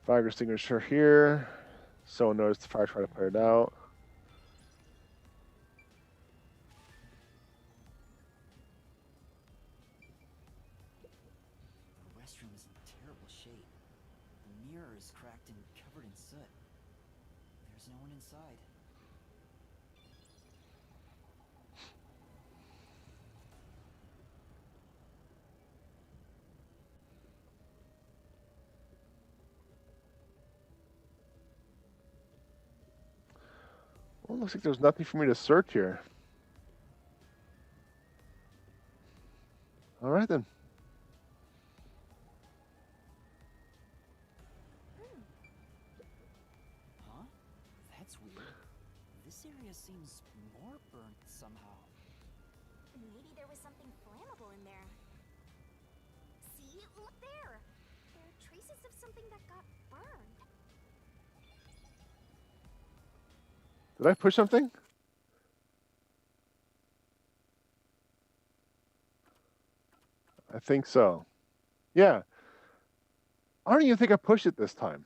Speaker 1: Fire extinguisher here. Someone noticed the fire, try to put it out.
Speaker 5: The restroom is in terrible shape. The mirror is cracked and covered in soot. There's no one inside.
Speaker 1: Well, looks like there's nothing for me to search here. All right then.
Speaker 5: Huh? That's weird. This area seems more burnt somehow.
Speaker 3: Maybe there was something flammable in there. See? Look there! There are traces of something that got burned.
Speaker 1: Did I push something? I think so. Yeah. I don't even think I pushed it this time.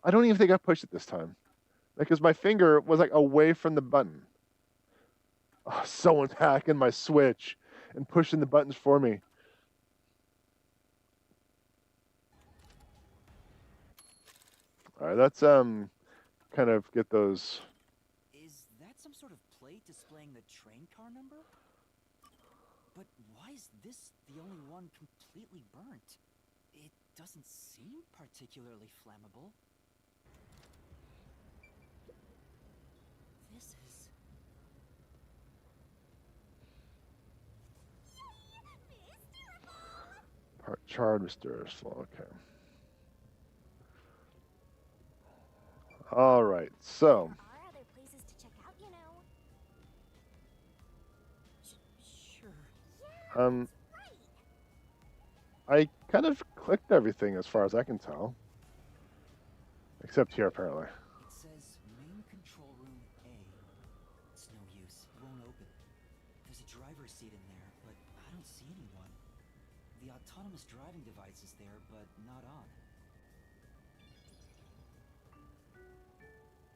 Speaker 1: I don't even think I pushed it this time. Because my finger was like away from the button. Oh, someone's hacking my Switch and pushing the buttons for me. All right, let's kind of get those.
Speaker 5: Is that some sort of plate displaying the train car number? But why is this the only one completely burnt? It doesn't seem particularly flammable. This is...
Speaker 1: Part charred mysterious flow. Okay. All right. So.
Speaker 3: There are other places to check out, you know.
Speaker 5: Sure.
Speaker 3: Yeah, that's
Speaker 1: I
Speaker 3: right.
Speaker 1: kind of clicked everything as far as I can tell. Except here, apparently.
Speaker 5: It says main control room A. It's no use. It won't open. There's a driver's seat in there, but I don't see anyone. The autonomous driving device is there, but not on.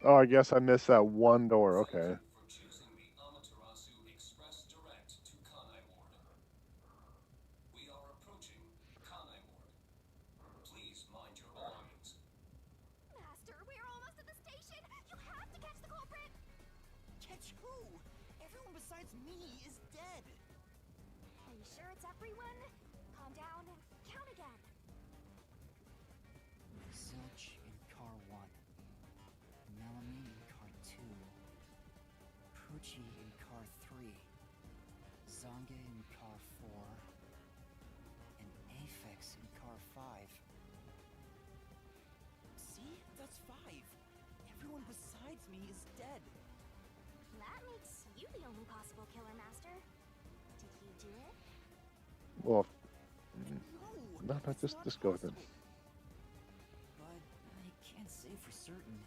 Speaker 1: Oh, I guess I missed that one door. Okay.
Speaker 8: For choosing the Amaterasu Express Direct to Kanai Ward. We are approaching Kanai Ward. Please mind your belongings.
Speaker 3: Master, we're almost at the station. You have to catch the culprit.
Speaker 5: Catch who? Everyone besides me is dead.
Speaker 3: Are you sure it's everyone? Calm down and count again.
Speaker 5: Zilch in car 1. Melamine in car 2. Poochie in car 3. Zange in car 4. And Aphex in car 5. me is dead.
Speaker 3: That makes you the only possible killer, Master. Did you do it?
Speaker 1: Well,
Speaker 5: No,
Speaker 1: no,
Speaker 5: it's not
Speaker 1: just go with it.
Speaker 5: possible. But I can't say for certain.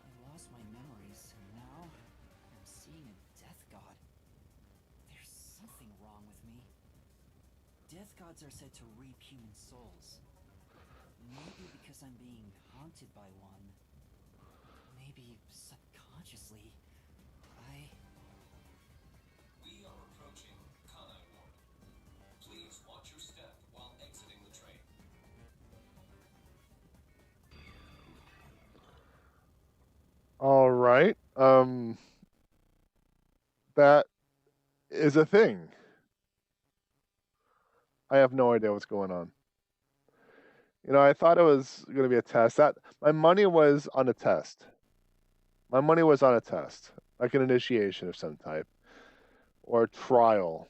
Speaker 5: I lost my memories, and now I'm seeing a death god. There's something wrong with me. Death gods are said to reap human souls. Maybe because I'm being haunted by one. Maybe subconsciously.
Speaker 8: We are approaching Kanai Ward. Please watch your step while exiting the train.
Speaker 1: All right. That is a thing. I have no idea what's going on. You know, I thought it was going to be a test. That my money was on a test. My money was on a test, like an initiation of some type, or a trial.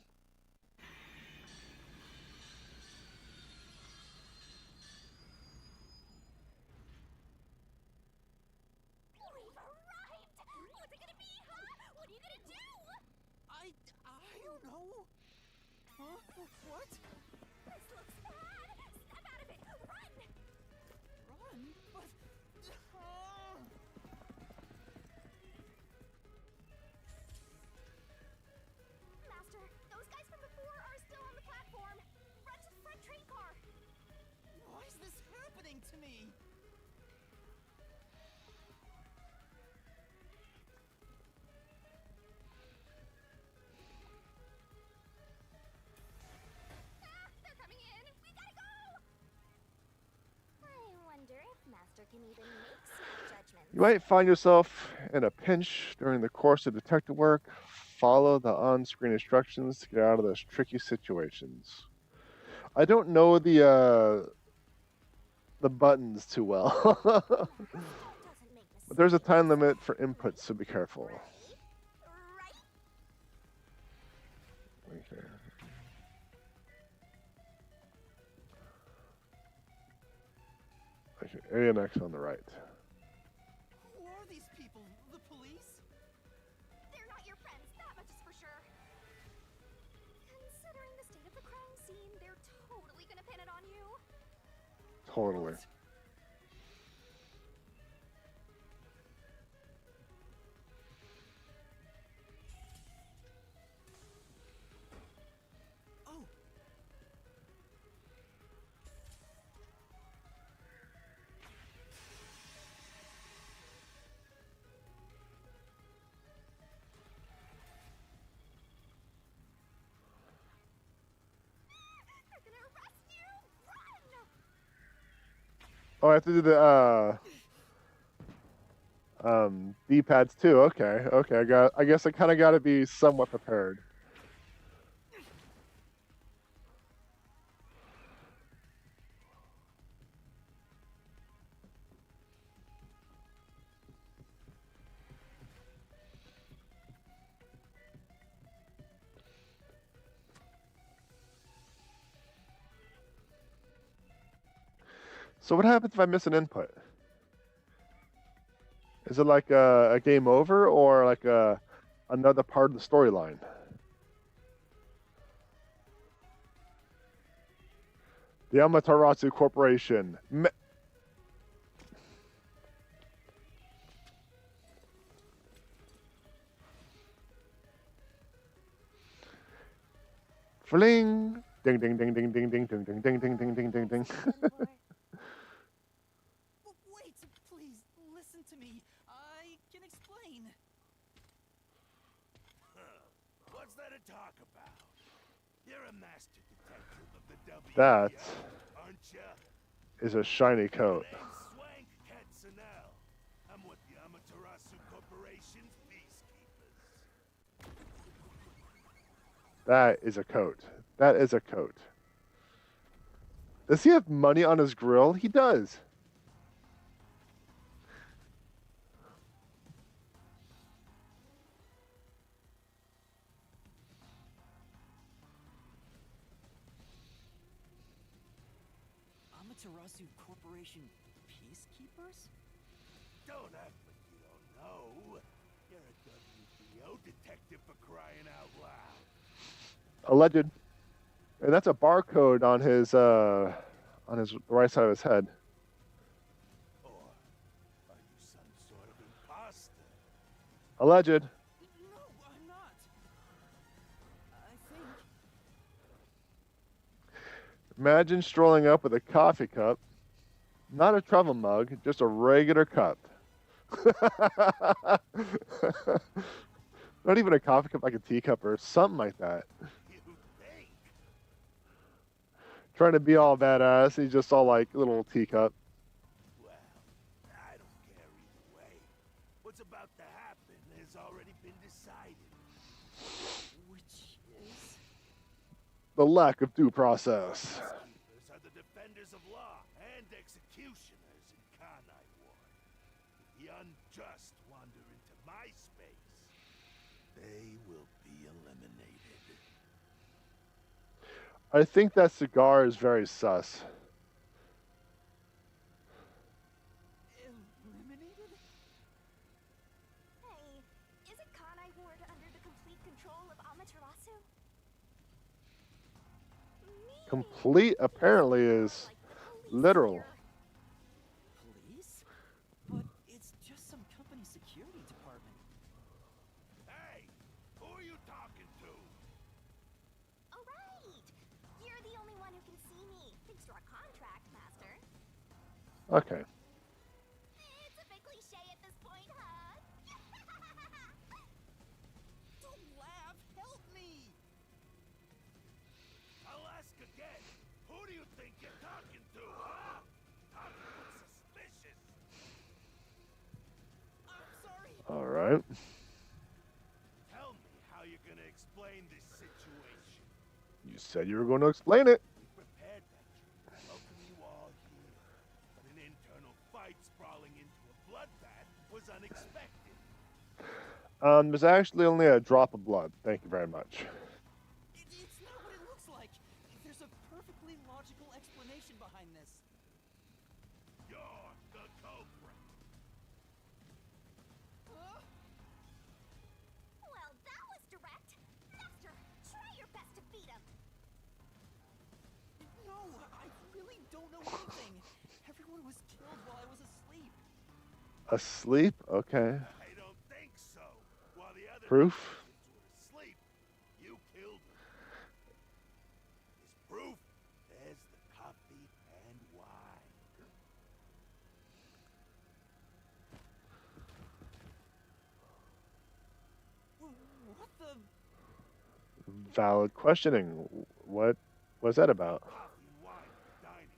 Speaker 3: We've arrived! What's it gonna be, huh? What are you gonna do?
Speaker 5: I don't know. Huh? What?
Speaker 3: This looks bad! Step out of it! Run!
Speaker 5: Run? But...
Speaker 3: Master, those guys from before are still on the platform. Run to the front train car.
Speaker 5: Why is this happening to me?
Speaker 3: Ah, they're coming in. We gotta go. I wonder if Master can even make snap judgments.
Speaker 1: You might find yourself in a pinch during the course of detective work. Follow the on-screen instructions to get out of those tricky situations. I don't know the buttons too well.
Speaker 3: Doesn't make
Speaker 1: But there's a
Speaker 3: mistakes.
Speaker 1: time limit for input, so be careful.
Speaker 3: Right?
Speaker 1: Okay. Okay, area next on the right.
Speaker 5: Who are these people? The police?
Speaker 3: They're not your friends, that much is for sure. Considering the state of the crime scene, they're totally gonna pin it on you.
Speaker 1: Totally.
Speaker 5: Oh.
Speaker 3: They're gonna arrest you! Run!
Speaker 1: Oh, I have to do the D-pads too. Okay, okay. I guess I kind of got to be somewhat prepared. So what happens if I miss an input? Is it like a game over or like another part of the storyline? The Amaterasu Corporation. Fling! Ding ding ding ding ding ding ding ding ding ding ding ding ding ding.
Speaker 5: Wait, please, listen to me. I can explain.
Speaker 6: What's there to talk about? You're a master detective of the W.
Speaker 1: That
Speaker 6: aren't you?
Speaker 1: is a shiny coat.
Speaker 6: Name's Swank Katsunel. I'm with the Amaterasu Corporation's peacekeepers.
Speaker 1: That is a coat. That is a coat. Does he have money on his grill? He does.
Speaker 5: Amaterasu Corporation peacekeepers?
Speaker 6: Don't act like you don't No, you're a WBO detective for crying out loud.
Speaker 1: Alleged. And that's a barcode on his right side of his head.
Speaker 6: Or are you some sort of imposter?
Speaker 1: Alleged.
Speaker 5: No, I'm not. I think.
Speaker 1: Imagine strolling up with a coffee cup, not a travel mug, just a regular cup. Not even a coffee cup, like a teacup or something like that.
Speaker 6: You think?
Speaker 1: Trying to be all badass, he's just all like little teacup.
Speaker 6: Well, I don't care either way. What's about to happen has already been decided.
Speaker 5: Which is?
Speaker 1: The lack of due process.
Speaker 6: Peacekeepers are the defenders of law and executioners in Kanai Ward. If the unjust wander into my space, they will be eliminated.
Speaker 1: I think that cigar is very sus.
Speaker 5: Eliminated?
Speaker 3: Hey, isn't Kanai Ward under the complete control of Amaterasu?
Speaker 1: Complete apparently is literal.
Speaker 5: Police? But it's just some company security department.
Speaker 6: Hey, who are you talking to?
Speaker 3: Oh, right! You're the only one who can see me, thanks to our contract, Master.
Speaker 1: Okay.
Speaker 3: It's a bit cliche at this point, huh?
Speaker 5: Don't laugh! Help me!
Speaker 6: I'll ask again. Who do you think you're talking to, huh? Talking looks suspicious.
Speaker 5: I'm sorry.
Speaker 1: All right.
Speaker 6: Tell me how you're gonna explain this situation.
Speaker 1: You said you were going to explain it.
Speaker 6: We prepared that trip to welcome you all here. But an internal fight sprawling into a bloodbath was unexpected.
Speaker 1: There's actually only a drop of blood. Thank you very much.
Speaker 5: It's not what it looks like. There's a perfectly logical explanation behind this.
Speaker 6: You're the culprit.
Speaker 3: Well, that was direct. Master, try your best to beat him.
Speaker 5: No, I really don't know anything. Everyone was killed while I was asleep.
Speaker 1: Asleep? Okay.
Speaker 6: I don't think so. While the other
Speaker 1: Proof?
Speaker 6: detectives were asleep, you killed them. As proof, there's the coffee and wine.
Speaker 5: What the?
Speaker 1: Valid questioning. What was that about?
Speaker 6: Coffee and wine at the dining.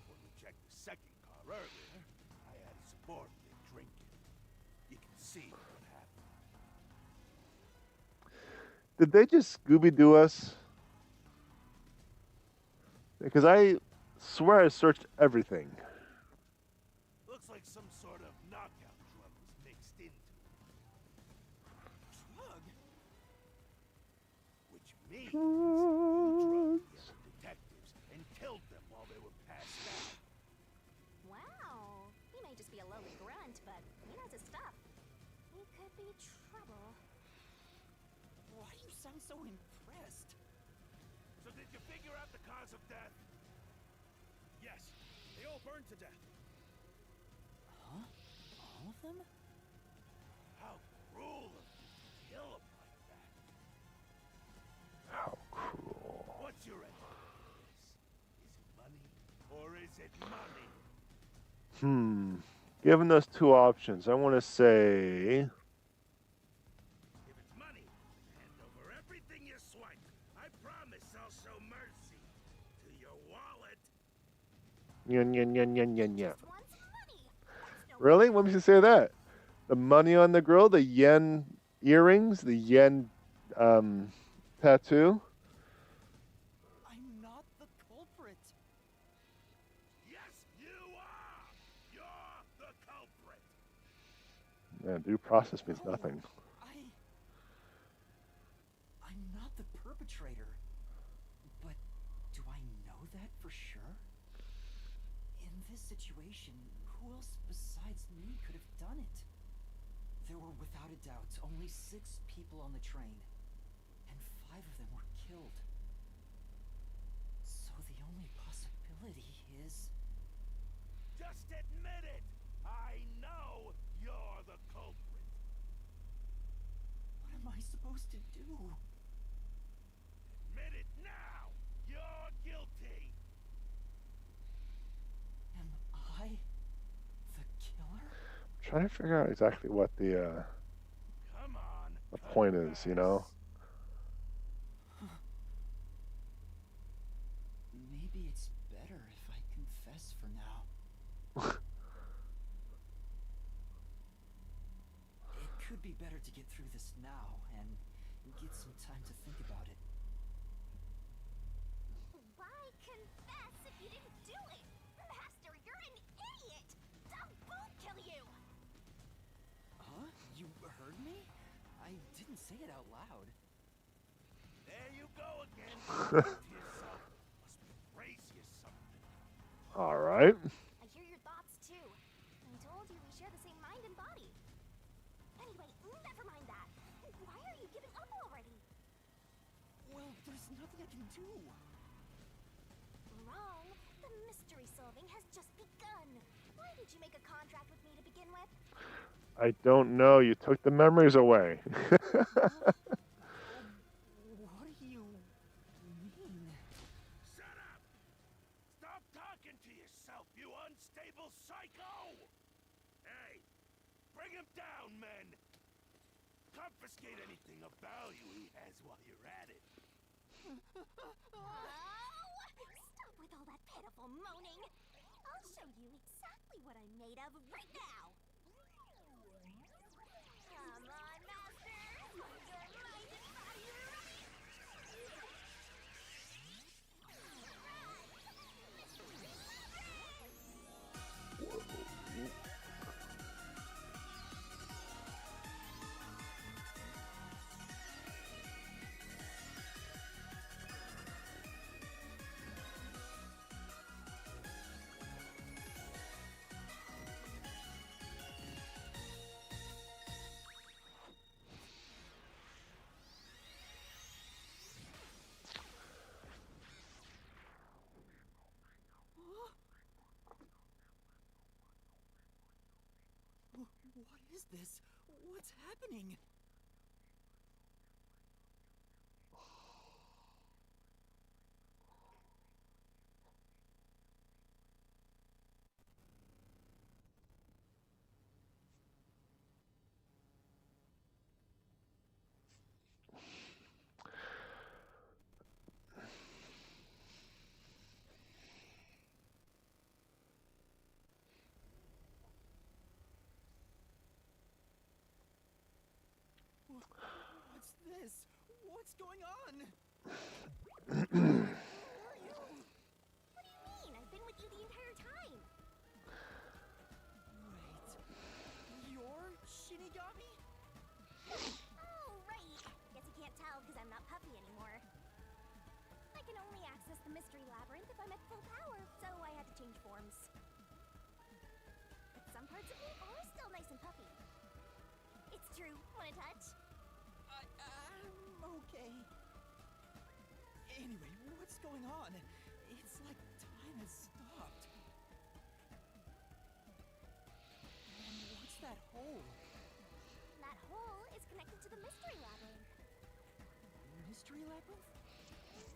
Speaker 6: When we checked the second car earlier, I had a subordinate drinking. You can see what happened.
Speaker 1: Did they just Scooby-Doo us? Because I swear I searched everything.
Speaker 6: Looks like some sort of knockout drug was mixed into it.
Speaker 5: Drug?
Speaker 6: Which means you drugged the other detectives and killed them while they were passed out.
Speaker 3: Wow, he may just be a lowly grunt, but he knows his stuff. He could be trouble.
Speaker 5: Why do you sound so impressed?
Speaker 6: So did you figure out the cause of death?
Speaker 2: Yes, they all burned to death.
Speaker 5: Huh? All of them?
Speaker 6: How cruel of you to kill them like that.
Speaker 1: How cruel.
Speaker 6: What's your answer to this? Is it money or is it money?
Speaker 1: Given those two options, I want to say
Speaker 6: If it's money, hand over everything you swipe. I promise I'll show mercy to your wallet.
Speaker 1: yen yen yen yen yen yen.
Speaker 3: Just wants money. That's no
Speaker 1: Really? What makes you say that? The money on the grill, the yen earrings, the yen tattoo.
Speaker 5: I'm not the culprit.
Speaker 6: Yes, you are! You're the culprit!
Speaker 1: Yeah, due process means
Speaker 5: No,
Speaker 1: nothing.
Speaker 5: I'm not the perpetrator. But do I know that for sure? In this situation, who else besides me could have done it? There were without a doubt only 6 people on the train, and 5 of them were killed. So the only possibility is...
Speaker 6: Just admit it! I know you're the culprit.
Speaker 5: What am I supposed to do?
Speaker 6: Admit it now! You're guilty!
Speaker 5: Am I the killer?
Speaker 1: I'm trying to figure out exactly what the
Speaker 6: Come on.
Speaker 1: point is, you know?
Speaker 5: Maybe it's better if I confess for now. It could be better to get through this now and get some time to think about it.
Speaker 3: Why confess if you didn't do it? Master, you're an idiot! They'll both kill you!
Speaker 5: Huh? You heard me? I didn't say it out loud.
Speaker 6: There you go again. To yourself. Must be crazy or something.
Speaker 1: All right.
Speaker 3: I hear your thoughts too. I told you we share the same mind and body. Anyway, never mind that. Why are you giving up already?
Speaker 5: Well, there's nothing I can do.
Speaker 3: Wrong. The mystery solving has just begun. Why did you make a contract with me to begin with?
Speaker 1: I don't know. You took the memories away.
Speaker 5: What do you mean?
Speaker 6: Shut up! Stop talking to yourself, you unstable psycho! Hey, bring him down, men! Confiscate anything of value he has while you're at it.
Speaker 3: Oh! Stop with all that pitiful moaning. I'll show you exactly what I'm made of right now. Come on, Master. Your mind and body are ready.
Speaker 5: What is this? What's happening? What's this? What's going on? Who are you?
Speaker 3: What do you mean? I've been with you the entire time.
Speaker 5: Wait, you're Shinigami?
Speaker 3: Oh, right. Guess you can't tell because I'm not Puppy anymore. I can only access the Mystery Labyrinth if I'm at full power, so I had to change forms. But some parts of me are still nice and puppy. It's true. Want a touch?
Speaker 5: I'm okay. Anyway, what's going on? It's like time has stopped. And what's that hole?
Speaker 3: That hole is connected to the Mystery Labyrinth.
Speaker 5: Mystery Labyrinth?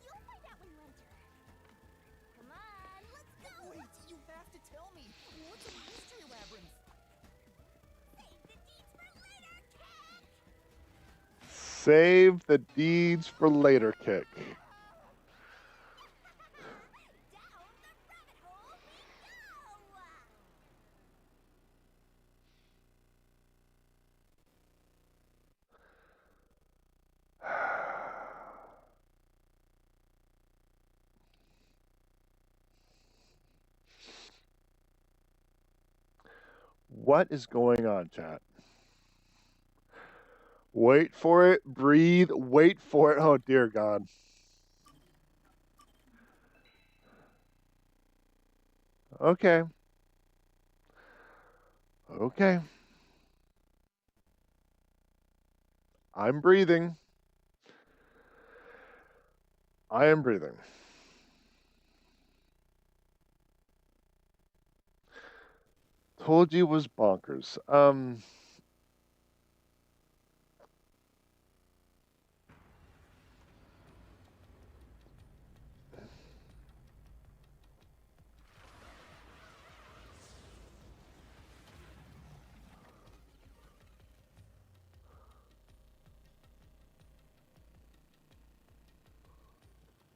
Speaker 3: You'll find out when you enter. Come on, let's go!
Speaker 5: Wait, you have to tell me. What's a Mystery Labyrinth?
Speaker 3: Save the deeds for later,
Speaker 1: Save the deeds for later,
Speaker 3: Kick.
Speaker 1: Kick.
Speaker 3: Down the rabbit hole we go!
Speaker 1: What is going on, chat? Wait for it. Breathe. Wait for it. Oh, dear God. Okay. Okay. I'm breathing. I am breathing. Told you it was bonkers.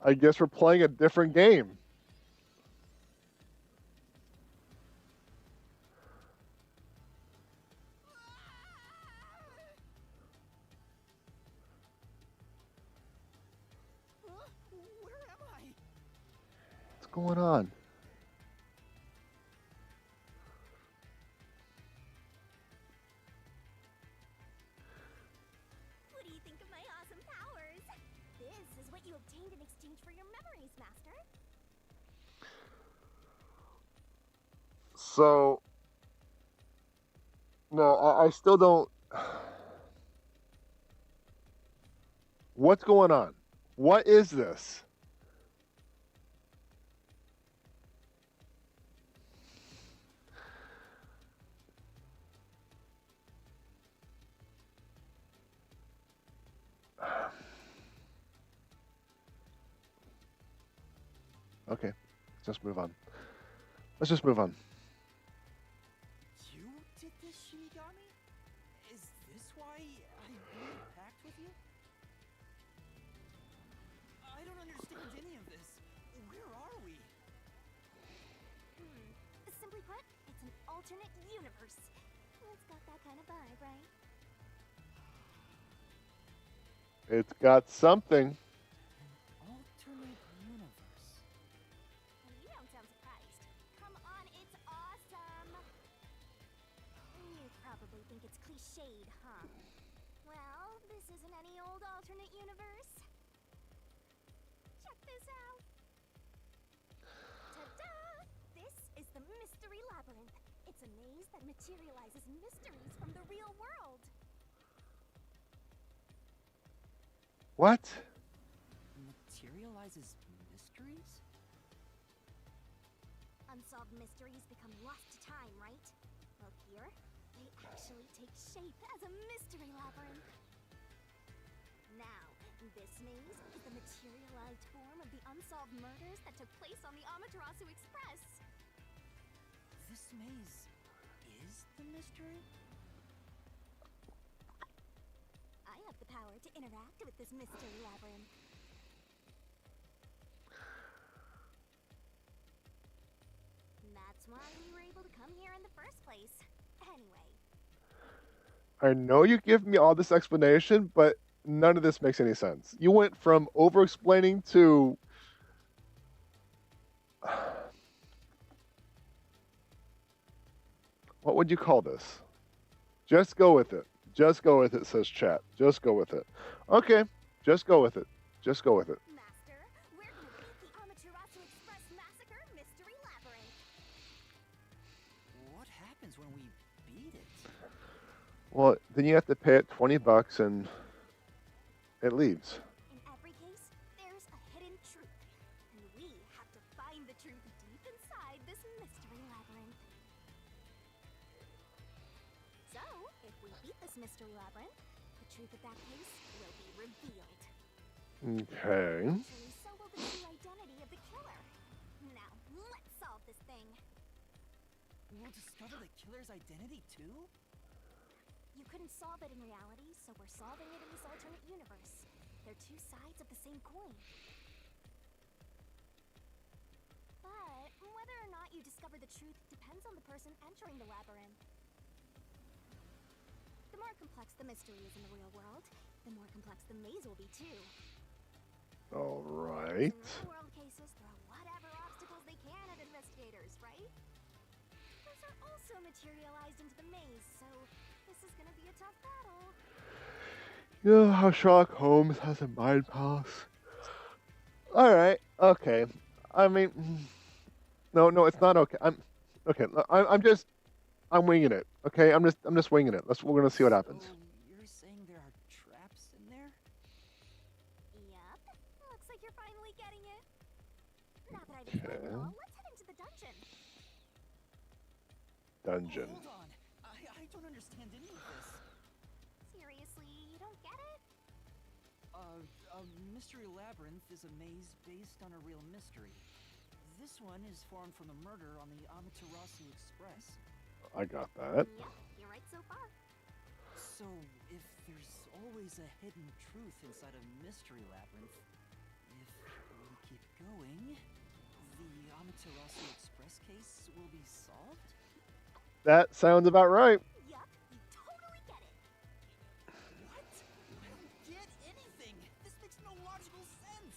Speaker 1: I guess we're playing a different game.
Speaker 5: Where am I?
Speaker 1: What's going on?
Speaker 3: What do you think of my awesome powers? This is what you obtained in exchange for your memories, Master.
Speaker 1: So, no, I still don't. What's going on? What is this? Okay, let's just move on. Let's just move on.
Speaker 5: You did this, Shinigami? Is this why I made a pact with you? I don't understand any of this. Where are we?
Speaker 3: Simply put, it's an alternate universe. It's got that kind of vibe, right?
Speaker 1: It's got something.
Speaker 5: Alternate universe.
Speaker 3: You don't sound surprised. Come on, it's awesome! You probably think it's cliched, huh? Well, this isn't any old alternate universe. Check this out! Ta-da! This is the Mystery Labyrinth. It's a maze that materializes mysteries from the real world.
Speaker 1: What?
Speaker 5: Materializes mysteries?
Speaker 3: Unsolved mysteries become lost to time, right? Well, here, they actually take shape as a mystery labyrinth. Now, this maze is the materialized form of the unsolved murders that took place on the Amaterasu Express.
Speaker 5: This maze is the mystery?
Speaker 3: I have the power to interact with this mystery labyrinth. That's why we were able to come here in the first place. Anyway.
Speaker 1: I know you give me all this explanation, but none of this makes any sense. You went from over-explaining to... What would you call this? Just go with it. Just go with it, says chat. Just go with it. Okay, just go with it. Just go with it.
Speaker 3: Master, we're gonna beat the Amaterasu Express Massacre Mystery Labyrinth.
Speaker 5: What happens when we beat it?
Speaker 1: Well, then you have to pay it $20 and it leaves.
Speaker 3: In every case, there's a hidden truth. And we have to find the truth deep inside this mystery labyrinth. So, if we beat this mystery labyrinth, the truth of that case will be revealed.
Speaker 1: Okay.
Speaker 3: Actually, so will the true identity of the killer. Now, let's solve this thing.
Speaker 5: We'll discover the killer's identity too?
Speaker 3: You couldn't solve it in reality, so we're solving it in this alternate universe. They're two sides of the same coin. But whether or not you discover the truth depends on the person entering the labyrinth. The more complex the mystery is in the real world, the more complex the maze will be too.
Speaker 1: All right.
Speaker 3: In real-world cases, throw whatever obstacles they can at investigators, right? Those are also materialized into the maze, so this is gonna be a tough battle.
Speaker 1: You know how Sherlock Holmes has a mind palace? All right. Okay. I mean, no, it's not okay. I'm I'm winging it. Okay, I'm just winging it. We're gonna see what happens.
Speaker 5: So you're saying there are traps in there?
Speaker 3: Yep. Looks like you're finally getting it. Now that I've explained it all, let's head into the dungeon.
Speaker 1: Dungeon.
Speaker 5: Hold on. I don't understand any of this.
Speaker 3: Seriously, you don't get it?
Speaker 5: A mystery labyrinth is a maze based on a real mystery. This one is formed from the murder on the Amaterasu Express.
Speaker 1: I got that.
Speaker 3: Yep, you're right so far.
Speaker 5: So, if there's always a hidden truth inside a mystery labyrinth, if we keep going, the Amaterasu Express case will be solved?
Speaker 1: That sounds about right.
Speaker 3: Yup, you totally get it.
Speaker 5: What? I don't get anything! This makes no logical sense!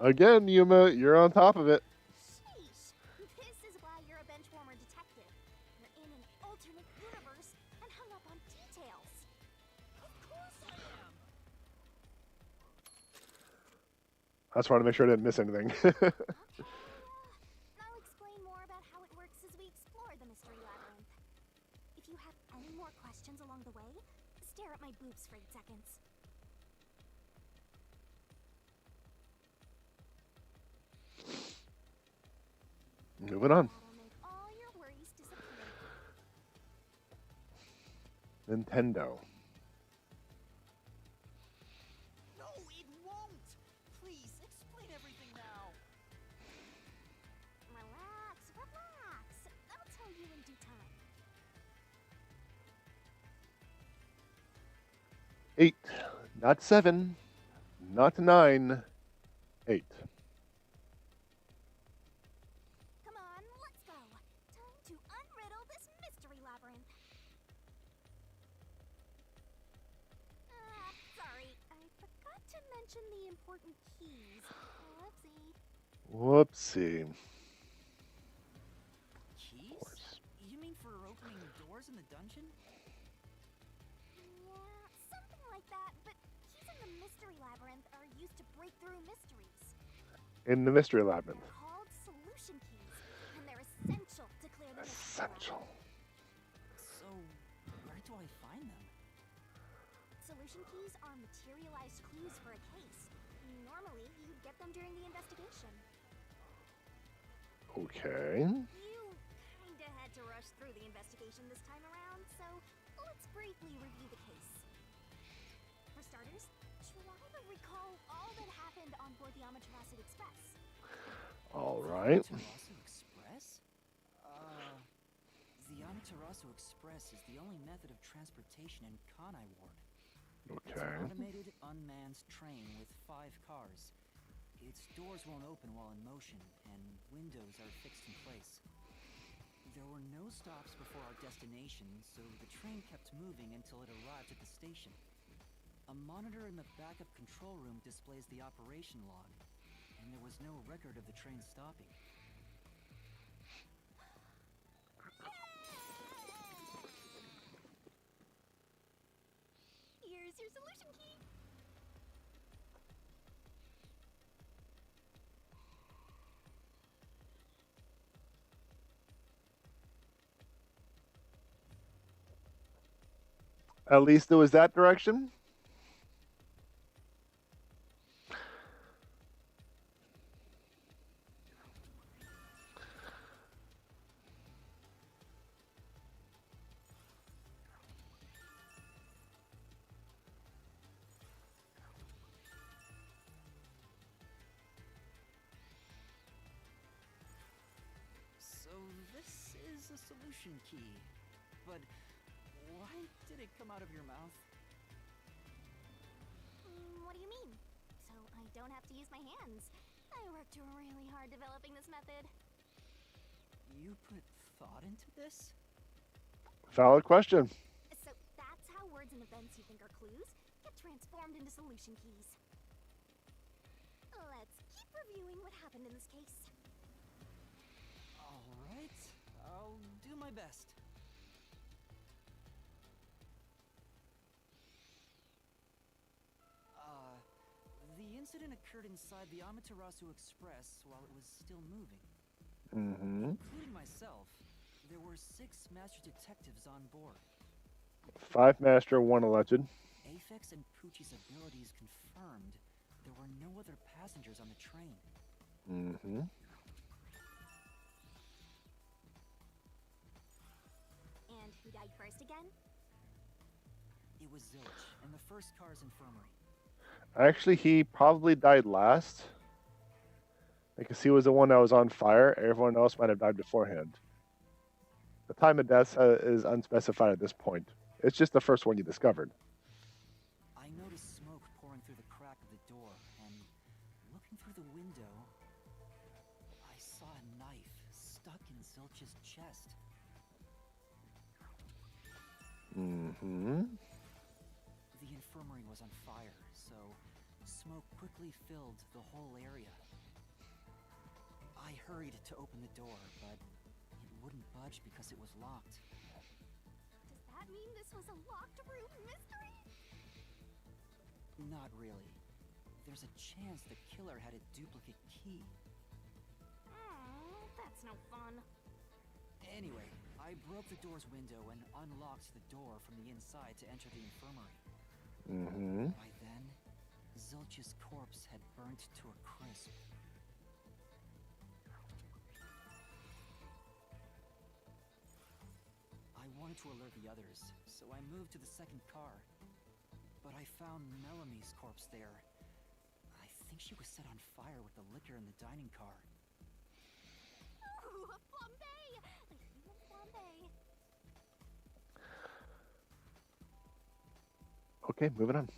Speaker 1: Again, Yuma, you're on top of it.
Speaker 3: Sheesh. This is why you're a benchwarmer detective. You're in an alternate universe and hung up on details.
Speaker 5: Of course I am!
Speaker 1: I just wanted to make sure I didn't miss anything.
Speaker 3: Okay, I'll explain more about how it works as we explore the mystery labyrinth. If you have any more questions along the way, stare at my boobs for 8 seconds.
Speaker 1: Moving on.
Speaker 3: That'll make all your worries disappear.
Speaker 1: Nintendo.
Speaker 5: No, it won't! Please, explain everything now!
Speaker 3: Relax, relax. I'll tell you in due time.
Speaker 1: 8, not 7, not 9, 8.
Speaker 3: Come on, let's go. Time to unriddle this mystery labyrinth. Sorry, I forgot to mention the important keys. Whoopsie.
Speaker 1: Whoopsie.
Speaker 5: Keys? You mean for opening doors in the dungeon?
Speaker 3: Yeah, something like that, but keys in the mystery labyrinth are used to break through mysteries.
Speaker 1: In the mystery labyrinth.
Speaker 3: They're called solution keys, and they're essential to clear the mystery
Speaker 1: Essential.
Speaker 3: labyrinth.
Speaker 5: So, where do I find them?
Speaker 3: Solution keys are materialized clues for a case. Normally, you get them during the investigation.
Speaker 1: Okay.
Speaker 3: You kinda had to rush through the investigation this time around, so let's briefly review the case. For starters, try to recall all that happened on board the Amaterasu Express.
Speaker 1: All right.
Speaker 5: Amaterasu Express? The Amaterasu Express is the only method of transportation in Kanai Ward. It's
Speaker 1: Okay.
Speaker 5: an automated, unmanned train with 5 cars. Its doors won't open while in motion, and windows are fixed in place. There were no stops before our destination, so the train kept moving until it arrived at the station. A monitor in the backup control room displays the operation log, and there was no record of the train stopping.
Speaker 3: Here's your solution key.
Speaker 1: At least it was that direction.
Speaker 5: So this is a solution key, but why did it come out of your mouth?
Speaker 3: What do you mean? So I don't have to use my hands. I worked really hard developing this method.
Speaker 5: You put thought into this?
Speaker 1: Valid question.
Speaker 3: So that's how words and events you think are clues get transformed into solution keys. Let's keep reviewing what happened in this case.
Speaker 5: Alright, I'll do my best. The incident occurred inside the Amaterasu Express while it was still moving.
Speaker 1: Mm-hmm.
Speaker 5: Including myself, There were 6 master detectives on board.
Speaker 1: 5 master, 1 alleged.
Speaker 5: Aphex and Poochie's abilities confirmed. There were no other passengers on the train.
Speaker 1: Mm-hmm.
Speaker 3: And who died first again?
Speaker 5: It was Zilch in the first car's infirmary.
Speaker 1: Actually, he probably died last. Because he was the one that was on fire. Everyone else might have died beforehand. The time of death is unspecified at this point. It's just the first one you discovered.
Speaker 5: I noticed smoke pouring through the crack of the door, and looking through the window, I saw a knife stuck in Zilch's chest.
Speaker 1: Mm-hmm.
Speaker 5: The infirmary was on fire, so smoke quickly filled the whole area. I hurried to open the door, but it wouldn't budge because it was locked.
Speaker 3: Does that mean this was a locked room mystery?
Speaker 5: Not really. There's a chance the killer had a duplicate key.
Speaker 3: Oh, that's no fun.
Speaker 5: Anyway, I broke the door's window and unlocked the door from the inside to enter the infirmary.
Speaker 1: Mm-hmm.
Speaker 5: By then, Zilch's corpse had burnt to a crisp. I wanted to alert the others, so I moved to the second car. But I found Melamie's corpse there. I think she was set on fire with the liquor in the dining car.
Speaker 3: Ooh, a flambe! You love flambe.
Speaker 1: Okay, moving on.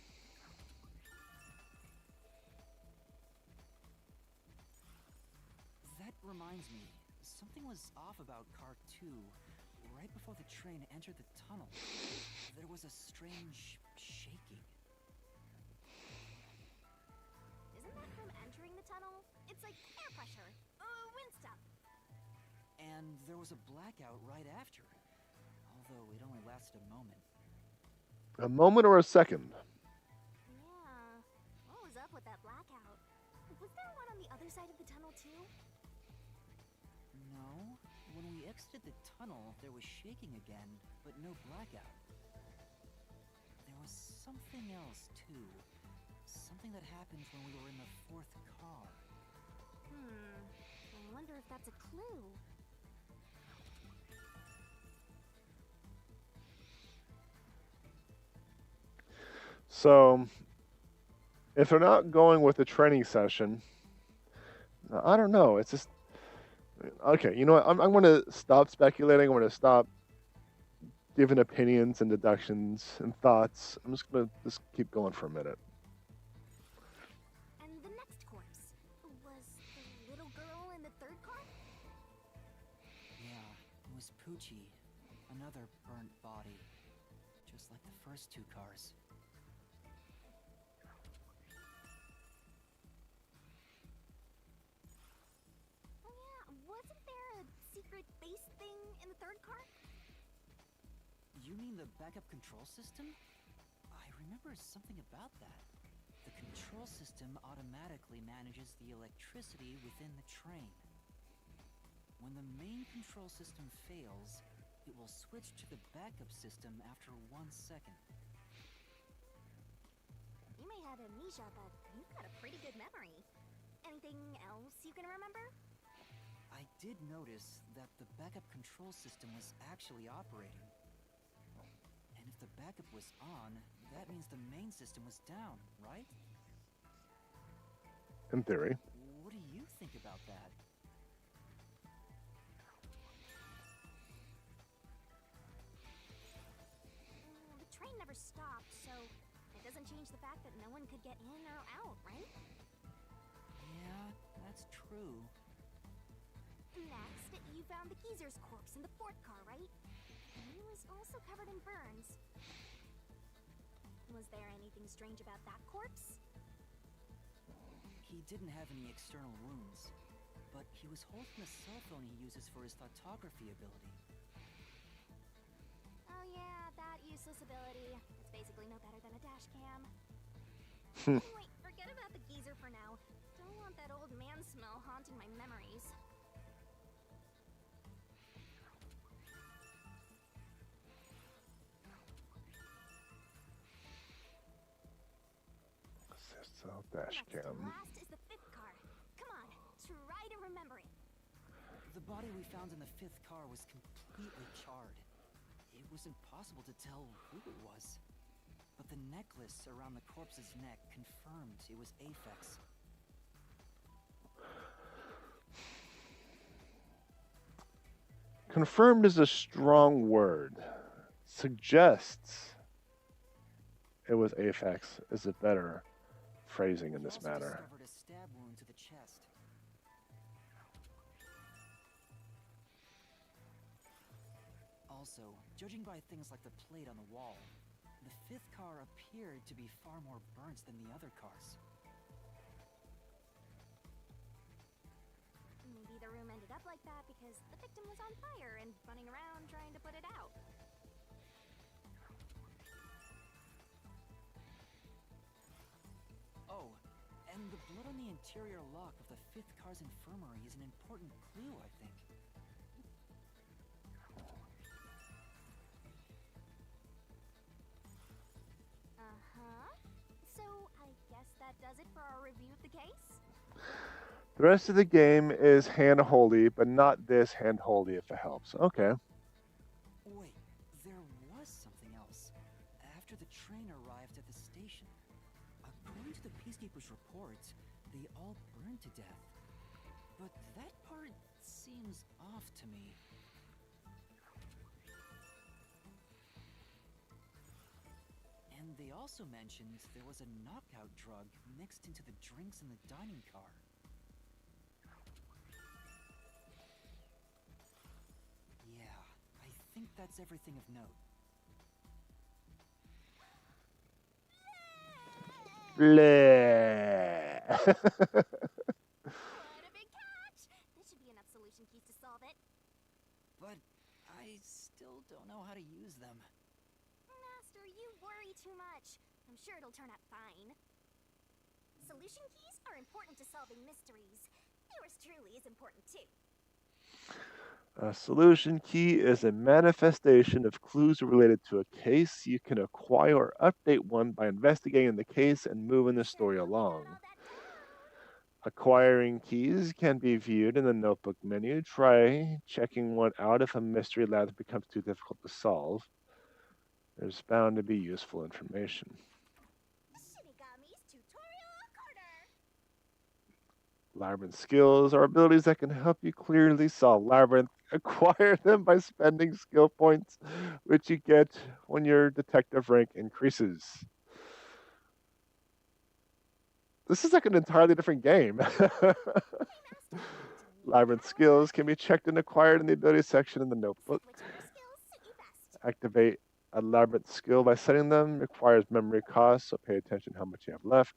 Speaker 5: That reminds me, something was off about car 2. Right before the train entered the tunnel, there was a strange shaking.
Speaker 3: Isn't that from entering the tunnel? It's like air pressure. Wind stuff.
Speaker 5: And there was a blackout right after, although it only lasted a moment.
Speaker 1: A moment or a second?
Speaker 3: Yeah. What was up with that blackout? Was there one on the other side of the tunnel too?
Speaker 5: No, when we exited the tunnel, there was shaking again, but no blackout. There was something else too. Something that happened when we were in the 4th car.
Speaker 3: I wonder if that's a clue.
Speaker 1: So, if they're not going with the training session, I don't know. It's just... Okay, you know what? I'm going to stop speculating. I'm going to stop giving opinions and deductions and thoughts. I'm just going to just keep going for a minute.
Speaker 3: And the next corpse was the little girl in the 3rd car?
Speaker 5: Yeah, it was Poochie. Another burnt body. Just like the first 2 cars.
Speaker 3: Oh yeah, wasn't there a secret base thing in the 3rd car?
Speaker 5: You mean the backup control system? I remember something about that. The control system automatically manages the electricity within the train. When the main control system fails, it will switch to the backup system after 1 second.
Speaker 3: You may have amnesia, but you've got a pretty good memory. Anything else you can remember?
Speaker 5: I did notice that the backup control system was actually operating. And if the backup was on, that means the main system was down, right?
Speaker 1: In theory.
Speaker 5: What do you think about that?
Speaker 3: The train never stopped, so it doesn't change the fact that no one could get in or out, right?
Speaker 5: Yeah, that's true.
Speaker 3: Next, you found the geezer's corpse in the 4th car, right? He was also covered in burns. Was there anything strange about that corpse?
Speaker 5: He didn't have any external wounds, but he was holding a cell phone he uses for his photography ability.
Speaker 3: Oh yeah, that useless ability. It's basically no better than a dash cam. Anyway, forget about the geezer for now. Don't want that old man smell haunting my memories.
Speaker 1: dash
Speaker 3: Next to
Speaker 1: cam.
Speaker 3: last is the 5th car. Come on, try to remember it.
Speaker 5: The body we found in the 5th car was completely charred. It was impossible to tell who it was. But the necklace around the corpse's neck confirmed it was Aphex.
Speaker 1: Confirmed is a strong word. Suggests it was Aphex is a better phrasing in this
Speaker 5: We also
Speaker 1: matter.
Speaker 5: discovered a stab wound to the chest. Also, judging by things like the plate on the wall, the 5th car appeared to be far more burnt than the other cars.
Speaker 3: Maybe the room ended up like that because the victim was on fire and running around trying to put it out.
Speaker 5: Oh, and the blood on the interior lock of the 5th car's infirmary is an important clue, I think.
Speaker 3: Uh-huh. So, I guess that does it for our review of the case?
Speaker 1: The rest of the game is hand-holdy, but not this hand-holdy if it helps. Okay.
Speaker 5: Wait, there was something else. After the train arrived at the station, according to the Peacekeeper's reports, they all burned to death. But that part seems off to me. And they also mentioned there was a knockout drug mixed into the drinks in the dining car. Yeah, I think that's everything of note.
Speaker 1: Bleh.
Speaker 3: What a big catch! This should be enough solution keys to solve it.
Speaker 5: But I still don't know how to use them.
Speaker 3: Master, you worry too much. I'm sure it'll turn out fine. Solution keys are important to solving mysteries. Yours truly is important too.
Speaker 1: A solution key is a manifestation of clues related to a case. You can acquire or update one by investigating the case and moving the story
Speaker 3: Sure,
Speaker 1: along.
Speaker 3: all that down.
Speaker 1: Acquiring keys can be viewed in the notebook menu. Try checking one out if a mystery lab becomes too difficult to solve. There's bound to be useful information.
Speaker 3: Shinigami's tutorial corner.
Speaker 1: Labyrinth skills are abilities that can help you clearly solve labyrinth. Acquire them by spending skill points, which you get when your detective rank increases. This is like an entirely different game. Labyrinth skills can be checked and acquired in the abilities section in the notebook.
Speaker 3: Whichever skills suit you best.
Speaker 1: Activate a labyrinth skill by setting them. Requires memory costs, so pay attention how much you have left.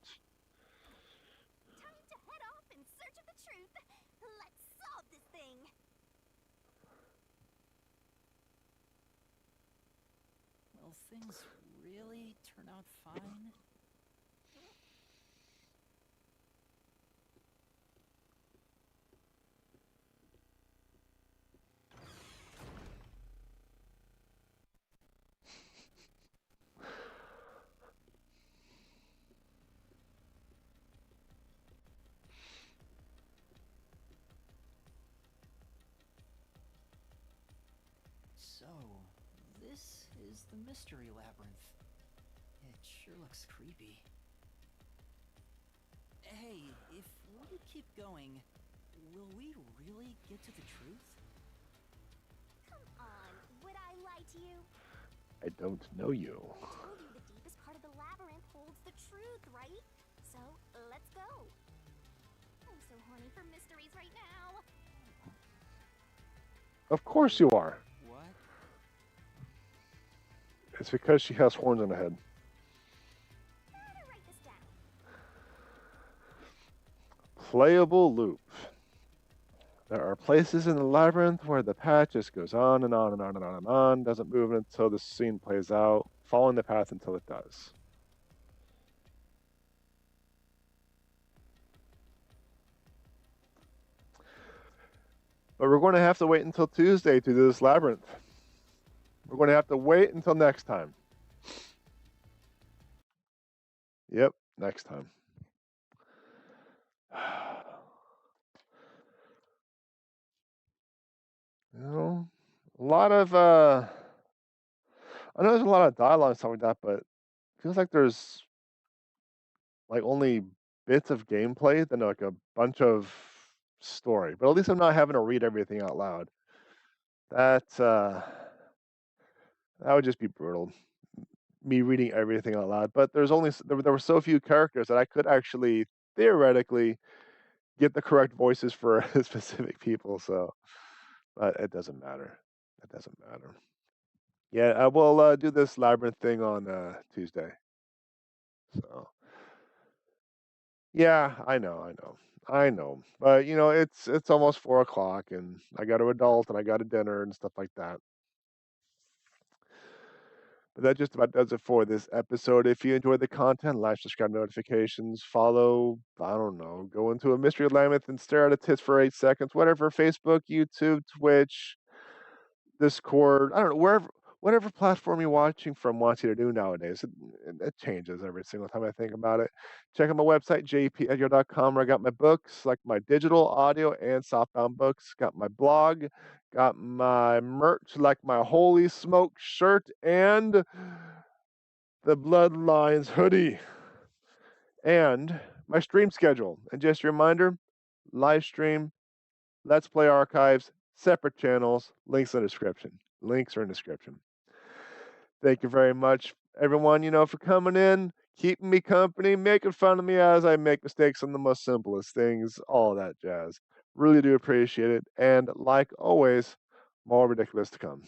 Speaker 3: Time to head off in search of the truth. Let's solve this thing.
Speaker 5: Will things really turn out fine? So, this is the Mystery Labyrinth. It sure looks creepy. Hey, if we keep going, will we really get to the truth?
Speaker 3: Come on, would I lie to you?
Speaker 1: I don't know you.
Speaker 3: I told you the deepest part of the labyrinth holds the truth, right? So, let's go. I'm so horny for mysteries right now.
Speaker 1: Of course you are.
Speaker 5: What?
Speaker 1: It's because she has horns on her head.
Speaker 3: Better write this down.
Speaker 1: Playable loop. There are places in the labyrinth where the path just goes on and on and on and on and on, doesn't move until the scene plays out, following the path until it does. But we're going to have to wait until Tuesday to do this labyrinth. We're going to have to wait until next time. Yep, next time. You know, a lot of I know there's a lot of dialogue and stuff like that, but it feels like there's like only bits of gameplay than like a bunch of story. But at least I'm not having to read everything out loud. That would just be brutal. Me reading everything out loud. But there's only there were so few characters that I could actually theoretically get the correct voices for specific people. So, but it doesn't matter. It doesn't matter. Yeah, I will do this labyrinth thing on Tuesday. So yeah, I know. But you know, it's almost 4 o'clock, and I got to adult, and I got a dinner and stuff like that. But that just about does it for this episode. If you enjoyed the content, like, subscribe, notifications, follow. I don't know, go into a mystery labyrinth and stare at a tits for 8 seconds. Whatever, Facebook, YouTube, Twitch, Discord, I don't know, whatever platform you're watching from wants you to do nowadays. It changes every single time I think about it. Check out my website, JPEdgar.com, where I got my books, like my digital, audio, and softbound books. Got my blog, got my merch, like my Holy Smoke shirt and the Bloodlines hoodie, and my stream schedule. And just a reminder, live stream, Let's Play archives, separate channels, links in the description. Links are in the description. Thank you very much, everyone, for coming in, keeping me company, making fun of me as I make mistakes on the most simplest things, all that jazz. Really do appreciate it. And like always, more ridiculous to come.